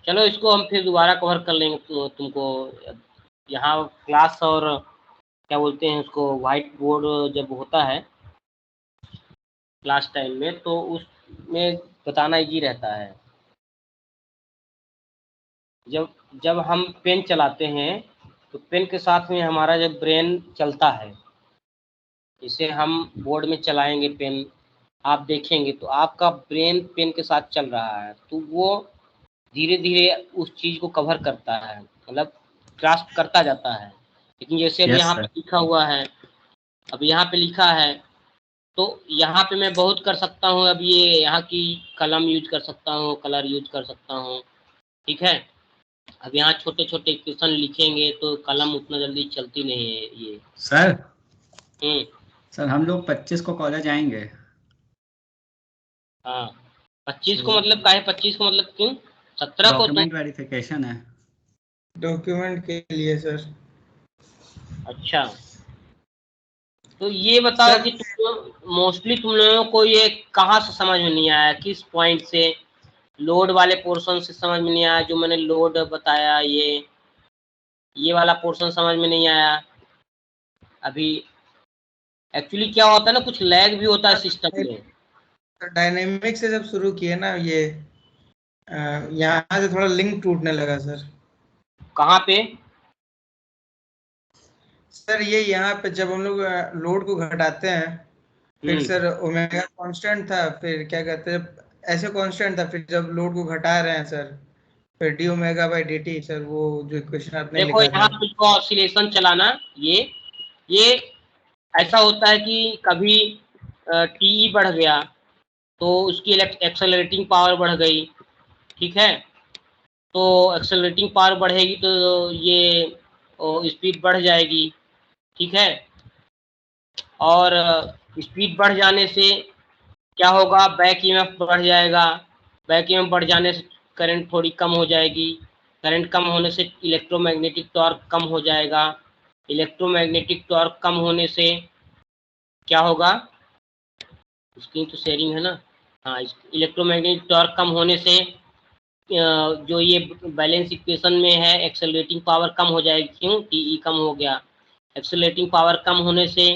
चलो इसको हम फिर दोबारा कवर कर लेंगे। तो तुमको यहाँ क्लास और क्या बोलते हैं उसको, व्हाइट बोर्ड जब होता है क्लास टाइम में तो उसमें बताना इजी रहता है। जब हम पेन चलाते हैं तो पेन के साथ में हमारा जब ब्रेन चलता है, इसे हम बोर्ड में चलाएंगे पेन, आप देखेंगे तो आपका ब्रेन पेन के साथ चल रहा है, तो वो धीरे धीरे उस चीज़ को कवर करता है, मतलब ग्रास्प करता जाता है। लेकिन जैसे अभी यहाँ पे लिखा हुआ है, अब यहाँ पे लिखा है तो यहाँ पे मैं बहुत कर सकता हूँ। अब ये यहाँ की कलम यूज कर सकता हूँ, कलर यूज कर सकता हूँ, ठीक है? अब यहाँ छोटे छोटे इक्वेशन लिखेंगे तो कलम उतना जल्दी चलती नहीं है ये। सर सर हम लोग 25 को कॉलेज आएंगे। हाँ 25 को मतलब काहे 25 को मतलब क्यों? 17 को डॉक्यूमेंट वेरिफिकेशन है। डॉक्यूमेंट के लिए सर। अच्छा, तो ये बताओ कि मोस्टली तुम लोगों को ये कहाँ से समझ में नहीं आया, किस पॉइंट से? लोड वाले पोर्शन से समझ में नहीं आया, जो मैंने लोड बताया ये वाला पोर्शन समझ में नहीं आया। अभी एक्चुअली क्या होता है ना, कुछ लैग भी होता है सिस्टम में। डायनेमिक से जब शुरू किए ना ये यहाँ से थोड़ा लिंक टूटने लगा सर। कहाँ पे सर? ये यहाँ पे जब हम लोग लोड को घटाते हैं, फिर सर ओमेगा कांस्टेंट था, फिर क्या कहते हैं ऐसे कांस्टेंट था, फिर जब लोड को घटा रहे हैं सर फिर D omega by D T. Sir वो जो इक्वेशन आपने देखो लिखा यहाँ था, पे ऑसिलेशन चलाना, ये ऐसा होता है कि कभी टी बढ़ गया तो उसकी एक्सेलरेटिंग पावर बढ़ गई, ठीक है? तो एक्सेलरेटिंग पावर बढ़ेगी तो ये स्पीड बढ़ जाएगी, ठीक है? और स्पीड बढ़ जाने से क्या होगा, बैक ईएमएफ बढ़ जाएगा। बैक ईएमएफ बढ़ जाने से करंट थोड़ी कम हो जाएगी। करंट कम होने से इलेक्ट्रोमैग्नेटिक टॉर्क कम हो जाएगा। इलेक्ट्रोमैग्नेटिक टॉर्क कम होने से क्या होगा, स्क्रीन तो शेयरिंग है ना? हाँ, इलेक्ट्रोमैग्नेटिक टॉर्क कम होने से जो ये बैलेंस इक्वेशन में है एक्सेलरेटिंग पावर कम हो जाएगी। क्यों? टीई कम हो गया। एक्सेलरेटिंग पावर कम होने से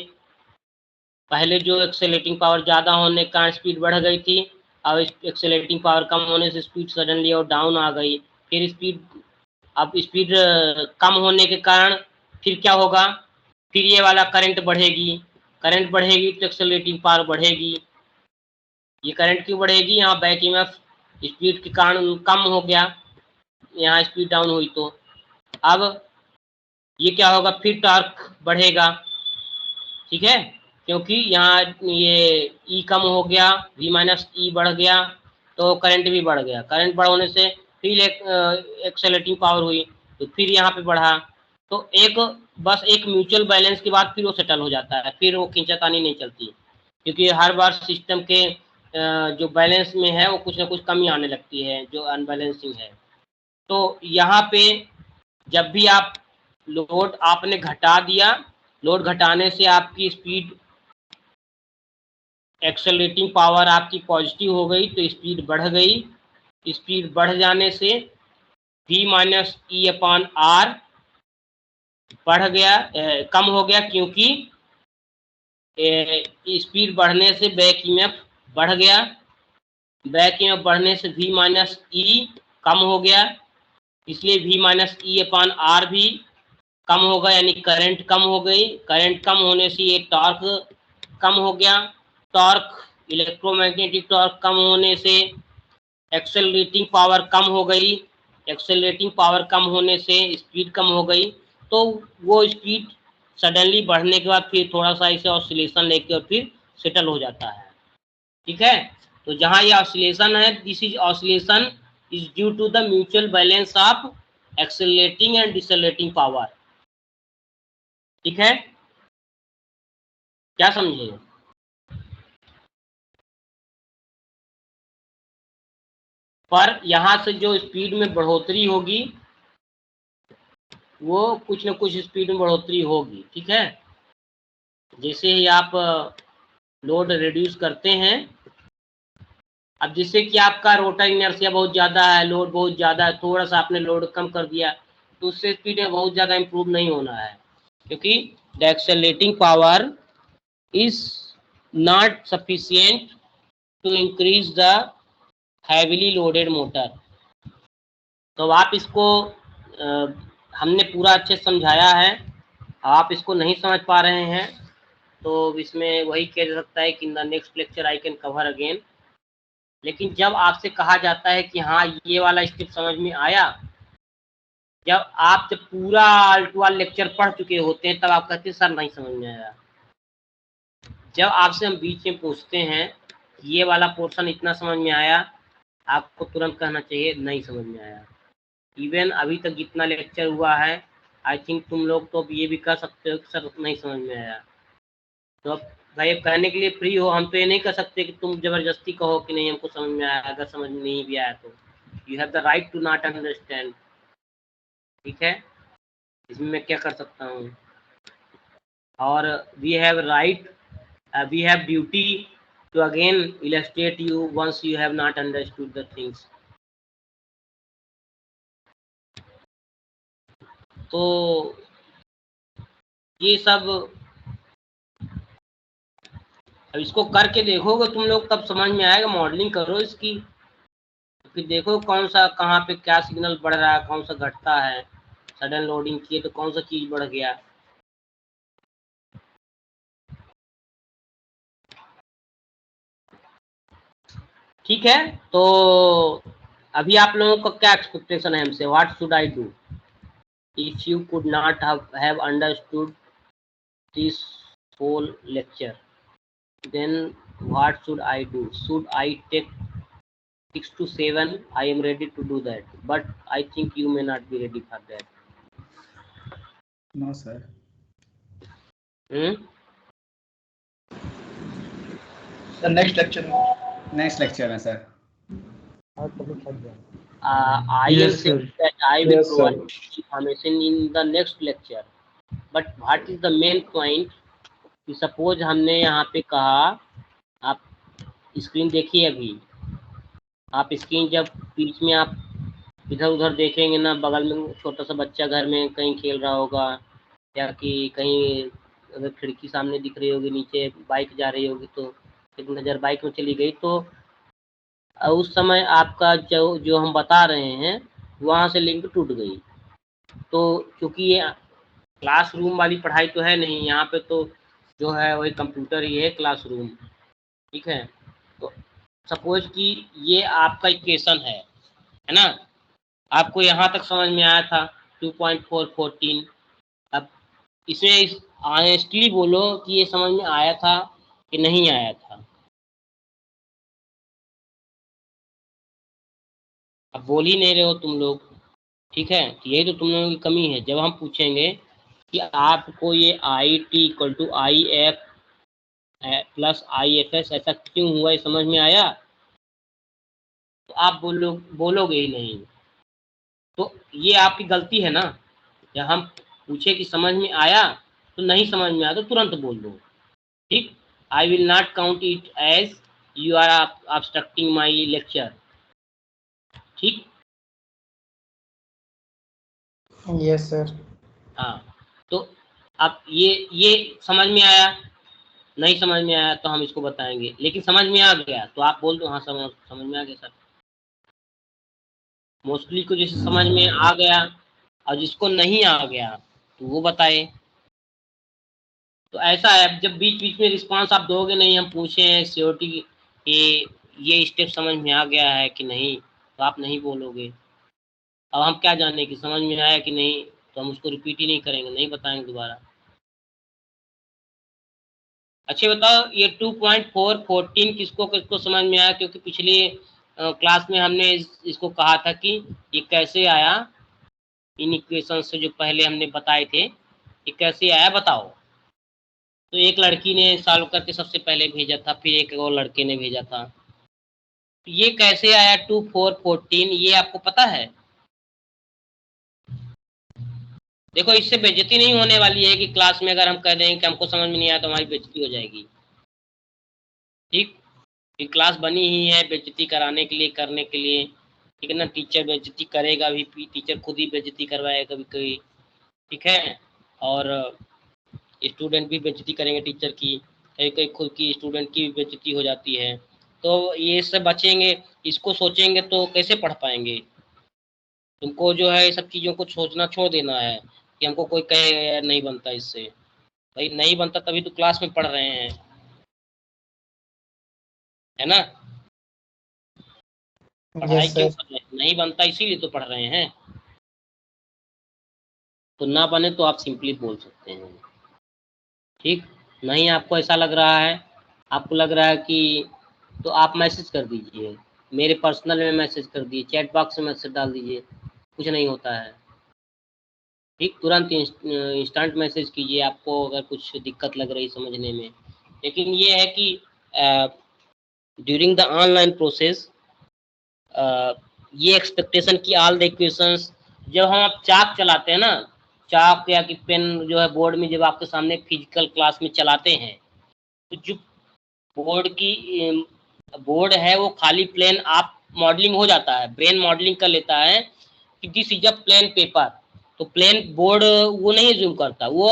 पहले जो एक्सेलरेटिंग पावर ज़्यादा होने के कारण स्पीड बढ़ गई थी, अब एक्सेलरेटिंग पावर कम होने से स्पीड सडनली और डाउन आ गई। फिर स्पीड कम होने के कारण फिर क्या होगा, फिर ये वाला करंट बढ़ेगी तो एक्सेलरेटिंग पावर बढ़ेगी। ये करंट क्यों बढ़ेगी, यहाँ बैक ईएमएफ स्पीड के कारण कम हो गया, यहाँ स्पीड डाउन हुई तो अब ये क्या होगा, फिर टॉर्क बढ़ेगा। ठीक है, क्योंकि यहाँ ये ई कम हो गया, V माइनस ई बढ़ गया तो करंट भी बढ़ गया। करंट बढ़ होने से फिर एक्सेलरेटिंग पावर हुई तो फिर यहाँ पे बढ़ा। तो बस एक म्यूचुअल बैलेंस के बाद फिर वो सेटल हो जाता है, फिर वो खींचातानी नहीं चलती, क्योंकि हर बार सिस्टम के जो बैलेंस में है वो कुछ ना कुछ कमी आने लगती है जो अनबैलेंसिंग है। तो यहाँ पे जब भी आप लोड आपने घटा दिया, लोड घटाने से आपकी स्पीड एक्सेलरेटिंग पावर आपकी पॉजिटिव हो गई तो स्पीड बढ़ गई। स्पीड बढ़ जाने से V minus E upon R बढ़ गया, कम हो गया, क्योंकि स्पीड बढ़ने से बैक ईएमएफ बढ़ गया। बैक ईएमएफ बढ़ने से V माइनस ई कम हो गया, इसलिए V minus E upon R भी कम होगा, यानी करंट कम हो गई। करंट कम होने से ये टॉर्क कम हो गया। टॉर्क, इलेक्ट्रोमैग्नेटिक टॉर्क कम होने से एक्सेलरेटिंग पावर कम हो गई। एक्सेलरेटिंग पावर कम होने से स्पीड कम हो गई। तो वो स्पीड सडनली बढ़ने के बाद फिर थोड़ा सा इसे ऑसिलेशन लेके और फिर सेटल हो जाता है। ठीक है, तो जहाँ ये ऑसिलेशन है, this is oscillation is due to the mutual balance of accelerating and decelerating power. ठीक है, क्या समझे? पर यहाँ से जो स्पीड में बढ़ोतरी होगी वो कुछ न कुछ स्पीड में बढ़ोतरी होगी। ठीक है, जैसे ही आप लोड रिड्यूस करते हैं, अब जिससे कि आपका रोटर इनर्शिया बहुत ज़्यादा है, लोड बहुत ज़्यादा है, थोड़ा सा आपने लोड कम कर दिया तो उससे स्पीड में बहुत ज़्यादा इम्प्रूव नहीं होना है, क्योंकि the accelerating power is not sufficient to increase the heavily loaded motor. तो आप इसको हमने पूरा अच्छे समझाया है, आप इसको नहीं समझ पा रहे हैं तो इसमें वही किया जा सकता है कि इन the next lecture I can cover again. लेकिन जब आपसे कहा जाता है कि हाँ ये वाला स्टेप समझ में आया, जब पूरा अल्टुआ लेक्चर पढ़ चुके होते हैं तब आप कहते हैं सर नहीं समझ में आया। जब आपसे हम बीच में पूछते हैं कि ये वाला पोर्शन इतना समझ में आया, आपको तुरंत कहना चाहिए नहीं समझ में आया। इवन अभी तक जितना लेक्चर हुआ है, आई थिंक तुम लोग तो अब ये भी कह सकते हो कि सर नहीं समझ में आया। तो अब भाई अब कहने के लिए फ्री हो, हम तो ये नहीं कह सकते कि तुम जबरदस्ती कहो कि नहीं हमको समझ में आया। अगर समझ में नहीं भी आया तो you have the right to not understand. ठीक है, इसमें मैं क्या कर सकता हूँ। और we have right, we have duty to again illustrate you once you have not understood the things. तो ये सब अब इसको करके देखोगे तुम लोग तब समझ में आएगा। मॉडलिंग करो इसकी, फिर देखो कौन सा कहाँ पे क्या सिग्नल बढ़ रहा है, कौन सा घटता है। सडन लोडिंग किए तो कौन सा चीज बढ़ गया। ठीक है, तो अभी आप लोगों का क्या एक्सपेक्टेशन है हमसे? What should I do if you could not have understood this whole lecture? Then what should I do? Should I take 6 to 7? I am ready to do that, but I think you may not be ready for that. No sir. The next lecture में sir. I am saying that I will provide information in the next lecture, but what is the main point कि suppose हमने यहाँ पे कहा, आप screen देखिए। अभी आप स्क्रीन जब बीच में आप इधर उधर देखेंगे ना, बगल में छोटा सा बच्चा घर में कहीं खेल रहा होगा या कि कहीं अगर खिड़की सामने दिख रही होगी, नीचे बाइक जा रही होगी, तो एक नज़र बाइक में चली गई, तो उस समय आपका जो हम बता रहे हैं वहाँ से लिंक टूट गई। तो क्योंकि ये क्लासरूम वाली पढ़ाई तो है नहीं, यहाँ पे तो जो है वही कंप्यूटर ही है क्लासरूम, ठीक है। तो सपोज कि ये आपका इक्वेशन है ना, आपको यहाँ तक समझ में आया था 2.414। अब इसमें ऑनेस्टली बोलो कि ये समझ में आया था कि नहीं आया था। अब बोल ही नहीं रहे हो तुम लोग, ठीक है। यही तो तुम लोगों की कमी है। जब हम पूछेंगे कि आपको ये I T equal to I F plus I F S ऐसा क्यों हुआ, ये समझ में आया, तो आप बोलोगे ही नहीं। तो ये आपकी गलती है ना। जब हम पूछे कि समझ में आया, तो नहीं समझ में आया तो तुरंत बोल दो, ठीक। I will not count it as you are obstructing my lecture, ठीक। Yes sir. हाँ, तो अब ये समझ में आया, नहीं समझ में आया तो हम इसको बताएंगे, लेकिन समझ में आ गया तो आप बोल दो हाँ समझ में आ गया सर। मोस्टली को जैसे समझ में आ गया, और जिसको नहीं आ गया तो वो बताए। तो ऐसा है, जब बीच बीच में रिस्पांस आप दोगे नहीं, हम पूछे हैं सियोरिटी ये स्टेप समझ में आ गया है कि नहीं, तो आप नहीं बोलोगे। अब हम क्या जाने कि समझ में आया कि नहीं, तो हम उसको रिपीट ही नहीं करेंगे, नहीं बताएंगे दोबारा। अच्छा बताओ, ये 2.414 किसको किसको समझ में आया? क्योंकि पिछले क्लास में हमने इसको कहा था कि ये कैसे आया, इन इक्वेशन से जो पहले हमने बताए थे, ये कैसे आया बताओ। तो एक लड़की ने सॉल्व करके सबसे पहले भेजा था, फिर एक और लड़के ने भेजा था। तो ये कैसे आया 2.414, ये आपको पता है? देखो, इससे बेइज्जती नहीं होने वाली है कि क्लास में अगर हम कह दें कि हमको समझ में नहीं आया तो हमारी बेइज्जती हो जाएगी, ठीक। ये क्लास बनी ही है बेइज्जती कराने के लिए, करने के लिए, ठीक है ना। टीचर बेइज्जती करेगा भी, टीचर खुद ही बेइज्जती करवाएगा कभी कभी, ठीक है। और स्टूडेंट भी बेइज्जती करेंगे टीचर की, कहीं कहीं खुद की स्टूडेंट की भी बेइज्जती हो जाती है। तो ये सब बचेंगे, इसको सोचेंगे तो कैसे पढ़ पाएंगे। तुमको जो है सब चीज़ों को सोचना छोड़ देना है कि हमको कोई कहे नहीं बनता इससे। भाई नहीं बनता तभी तो क्लास में पढ़ रहे हैं, है ना। पढ़ाई यस क्यों सर। कर रहे हैं? नहीं बनता इसीलिए तो पढ़ रहे हैं। तो ना बने तो आप सिंपली बोल सकते हैं, ठीक। नहीं आपको ऐसा लग रहा है, आपको लग रहा है कि, तो आप मैसेज कर दीजिए, मेरे पर्सनल में मैसेज कर दीजिए, चैट बॉक्स में मैसेज डाल दीजिए, कुछ नहीं होता है, ठीक। तुरंत इंस्टेंट मैसेज कीजिए आपको अगर कुछ दिक्कत लग रही समझने में। लेकिन ये है कि ड्यूरिंग द ऑनलाइन प्रोसेस ये एक्सपेक्टेशन की ऑल द इक्वेशंस, जब हम आप चाक चलाते हैं ना, चाक या कि पेन जो है बोर्ड में जब आपके सामने फिजिकल क्लास में चलाते हैं, तो जो बोर्ड है वो खाली प्लेन आप मॉडलिंग हो जाता है, ब्रेन मॉडलिंग कर लेता है कि this is a plain paper. तो प्लेन बोर्ड वो नहीं जूम करता, वो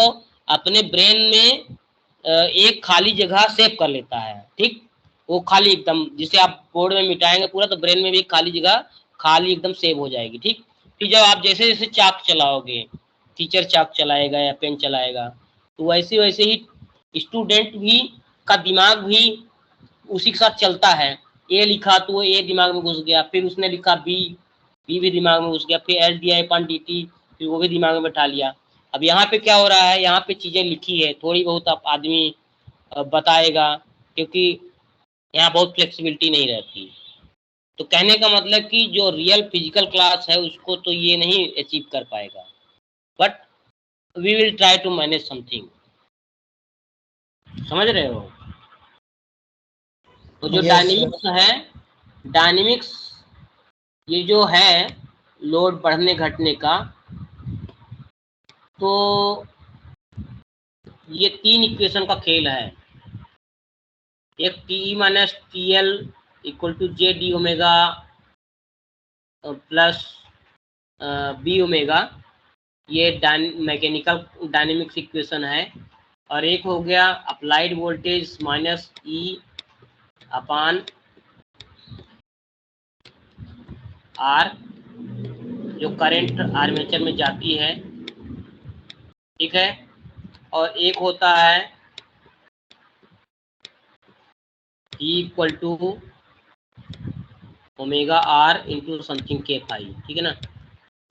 अपने ब्रेन में एक खाली जगह सेव कर लेता है, ठीक। वो खाली एकदम, जिसे आप बोर्ड में मिटाएंगे पूरा, तो ब्रेन में भी खाली जगह खाली एकदम सेव हो जाएगी, ठीक। फिर जब आप जैसे जैसे चाक चलाओगे, टीचर चाक चलाएगा या पेन चलाएगा, तो वैसे वैसे ही स्टूडेंट भी का दिमाग भी उसी के साथ चलता है। ए लिखा तो वो ए दिमाग में घुस गया, फिर उसने लिखा बी, बी भी दिमाग में घुस गया, फिर एल दिया अपन डी टी, फिर वो भी दिमाग में बैठा लिया। अब यहाँ पे क्या हो रहा है, यहाँ पे चीज़ें लिखी है, थोड़ी बहुत आप आदमी बताएगा, क्योंकि यहाँ बहुत फ्लेक्सिबिलिटी नहीं रहती। तो कहने का मतलब कि जो रियल फिजिकल क्लास है उसको तो ये नहीं अचीव कर पाएगा, but we will try to manage something, समझ रहे हो। तो जो यस सर। डायनेमिक्स है, डायनेमिक्स ये जो है लोड बढ़ने घटने का, तो ये 3 इक्वेशन का खेल है। एक T minus T L equal to J D omega plus B omega, ये मैकेनिकल डायनेमिक्स इक्वेशन है। और एक हो गया applied voltage minus E upon R, जो करंट आर्मेचर में जाती है, ठीक है। और एक होता है E equal to omega R into something के फाई, ठीक है ना,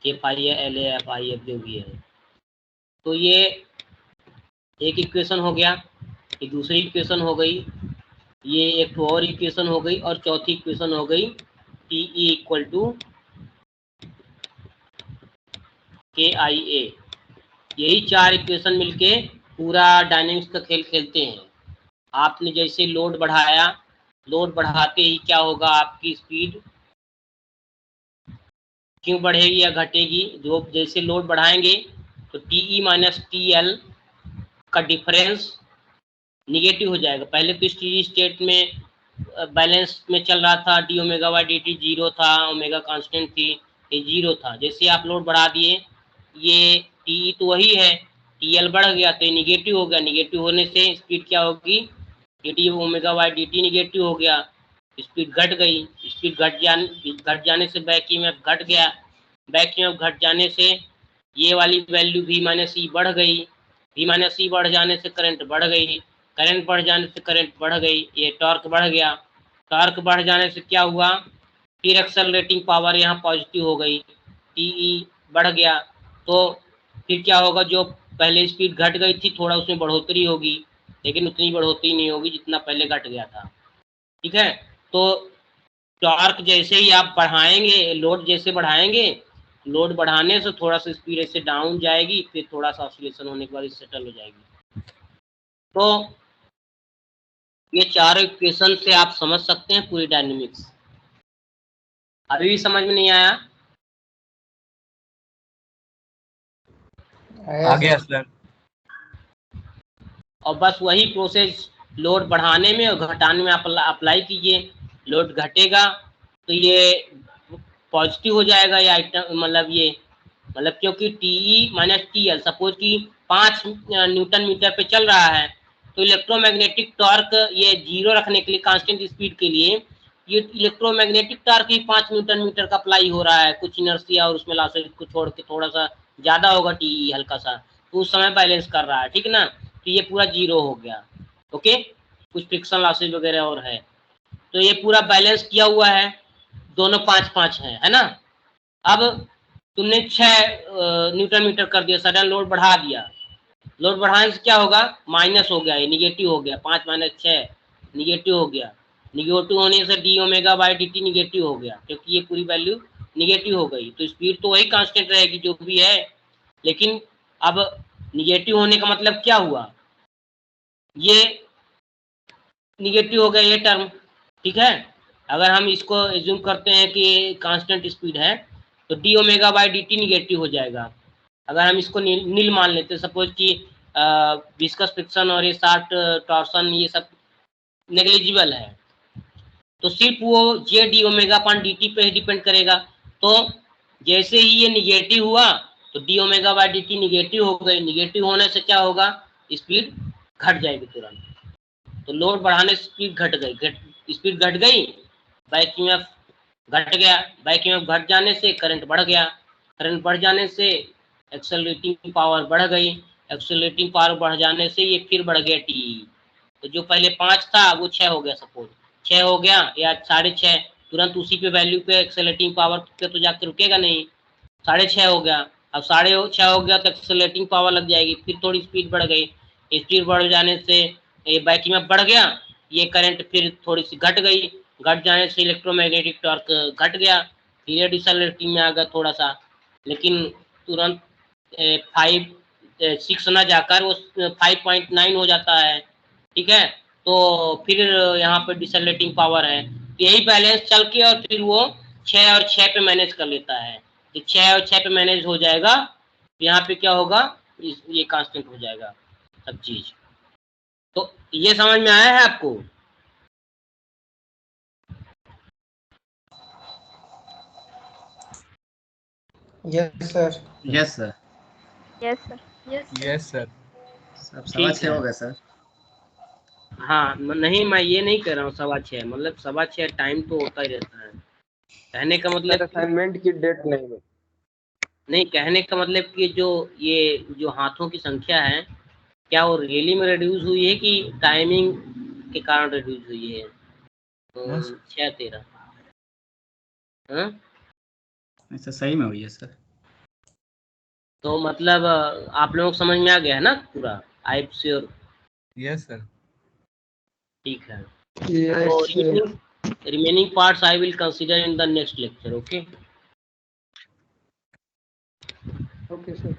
के फाई है, एल एफ आई एफ जो भी है। तो ये एक इक्वेशन हो गया, ये दूसरी इक्वेशन हो गई, ये एक और इक्वेशन हो गई, और चौथी इक्वेशन हो गई टी ई इक्वल टू के आई ए। यही चार इक्वेशन मिलके पूरा डायनेमिक्स का खेल खेलते हैं। आपने जैसे लोड बढ़ाया, लोड बढ़ाते ही क्या होगा, आपकी स्पीड क्यों बढ़ेगी या घटेगी, जो जैसे लोड बढ़ाएंगे तो T E minus T L का डिफरेंस निगेटिव हो जाएगा। पहले तो स्टेडी स्टेट में बैलेंस में चल रहा था, D omega by D T zero था, ओमेगा कांस्टेंट थी, ये जीरो था। जैसे आप लोड बढ़ा दिए, ये टी ई तो वही है, टी एल बढ़ गया तो ये निगेटिव हो गया। निगेटिव होने से स्पीड क्या होगी, D omega by D T negative हो गया, स्पीड घट गई। स्पीड घट जाने से बैक ईएमएफ घट गया, बैक ईएमएफ घट जाने से ये वाली वैल्यू वी माइनस ई बढ़ गई, वी माइनस ई बढ़ जाने से करंट बढ़ गई, करंट बढ़ जाने से करंट बढ़ गई, ये टॉर्क बढ़ गया। टॉर्क बढ़ जाने से क्या हुआ, फिर एक्सेलरेटिंग पावर यहाँ पॉजिटिव हो गई, टी ई बढ़ गया। तो फिर क्या होगा, जो पहले स्पीड घट गई थी थोड़ा उसमें बढ़ोतरी होगी, लेकिन उतनी बढ़ोतरी नहीं होगी जितना पहले घट गया था, ठीक है। तो टॉर्क जैसे ही आप बढ़ाएंगे, लोड जैसे बढ़ाएंगे, लोड बढ़ाने से थोड़ा सा स्पीड ऐसे डाउन जाएगी, फिर थोड़ा सा ऑसिलेशन होने के बाद सेटल हो जाएगी। तो ये चारों इक्वेशन से आप समझ सकते हैं पूरी डायनेमिक्स। अभी भी समझ में नहीं आया? आ गया सर। और बस वही प्रोसेस लोड बढ़ाने में और घटाने में आप अप्लाई कीजिए। लोड घटेगा तो ये पॉजिटिव हो जाएगा, ये आइटम मतलब क्योंकि T minus T L suppose कि 5 न्यूटन मीटर पे चल रहा है, तो इलेक्ट्रोमैग्नेटिक टॉर्क ये जीरो रखने के लिए, कांस्टेंट स्पीड के लिए, ये इलेक्ट्रोमैग्नेटिक टॉर्क ही 5 न्यूटन मीटर का अप्लाई हो रहा है, कुछ इनर्शिया और उसमें लॉसेस को छोड़ के थोड़ा सा ज़्यादा होगा टी हल्का सा, तो उस समय बैलेंस कर रहा है, ठीक ना। तो ये पूरा जीरो हो गया, ओके। कुछ फ्रिक्शन लॉसेज वगैरह और है, तो ये पूरा बैलेंस किया हुआ है, दोनों 5-5 है ना। अब तुमने 6 न्यूटन मीटर कर दिया, सडन लोड बढ़ा दिया, लोड बढ़ाने से क्या होगा, माइनस हो गया, ये निगेटिव हो गया, 5 माइनस 6 निगेटिव हो गया। निगेटिव होने से D omega by D T negative हो गया, क्योंकि ये पूरी वैल्यू निगेटिव हो गई। तो स्पीड तो वही कांस्टेंट रहेगी जो भी है, लेकिन अब निगेटिव होने का मतलब क्या हुआ, ये निगेटिव हो गया ये टर्म, ठीक है। अगर हम इसको एज्यूम करते हैं कि कांस्टेंट स्पीड है, तो D omega by D T negative हो जाएगा। अगर हम इसको नील मान लेते हैं, सपोज कि विस्कस फ्रिक्शन और ये शार्ट टॉर्सन ये सब नेग्लिजिबल है, तो सिर्फ वो जे D omega upon D T पे ही डिपेंड करेगा। तो जैसे ही ये निगेटिव हुआ तो D omega by D T negative हो गई, निगेटिव होने से क्या होगा, स्पीड घट जाएगी तुरंत। तो लोड बढ़ाने से स्पीड घट गई, स्पीड घट गई, बैक ईएमएफ घट गया, बैक ईएमएफ घट जाने से करंट बढ़ गया, करंट बढ़ जाने से एक्सेलरेटिंग पावर बढ़ गई, एक्सेलरेटिंग पावर बढ़ जाने से ये फिर बढ़ गया टी। तो जो पहले 5 था वो 6 हो गया, सपोज 6 हो गया या 6.5, तुरंत उसी पे वैल्यू पे एक्सेलरेटिंग पावर पे तो जाके रुकेगा नहीं, 6.5 हो गया। अब 6.5 हो गया तो एक्सेलरेटिंग पावर लग जाएगी, फिर थोड़ी स्पीड बढ़ गई, स्पीड बढ़ जाने से ये बैक ईएमएफ बढ़ गया, ये करंट फिर थोड़ी सी घट गई, घट जाने से इलेक्ट्रोमैग्नेटिक टॉर्क घट गया, फिर डिसेलरेटिंग में आ गया थोड़ा सा, लेकिन तुरंत 6 ना जाकर वो 5.9 हो जाता है, ठीक है। तो फिर यहाँ पे डिसेलरेटिंग पावर है, यही बैलेंस चल के और फिर वो 6 और 6 पे मैनेज कर लेता है। तो 6 और 6 पे मैनेज हो जाएगा, यहाँ पे क्या होगा, ये कांस्टेंट हो जाएगा सब चीज। तो ये समझ में आया है आपको? Yes sir. Yes sir. Yes sir. Yes yes sir. सब सवा ठीक छः है। हो गया सर। हाँ नहीं, मैं ये नहीं कह रहा हूँ 6:15, मतलब 6:15 टाइम तो होता ही रहता है। कहने का मतलब सर असाइनमेंट की डेट नहीं है। नहीं, कहने का मतलब कि जो ये जो हाथों की संख्या है, क्या वो रियली में रिड्यूस हुई है कि टाइमिंग के कारण रिड्यूस हुई है? तो 6:13। हाँ, ऐसा सही में हुई है सर। तो मतलब आप लोगों को समझ में आ गया है ना पूरा? I am sure. Yes sir. ठीक है, यस तो sir. remaining parts I will consider in the next lecture. Okay. Okay sir.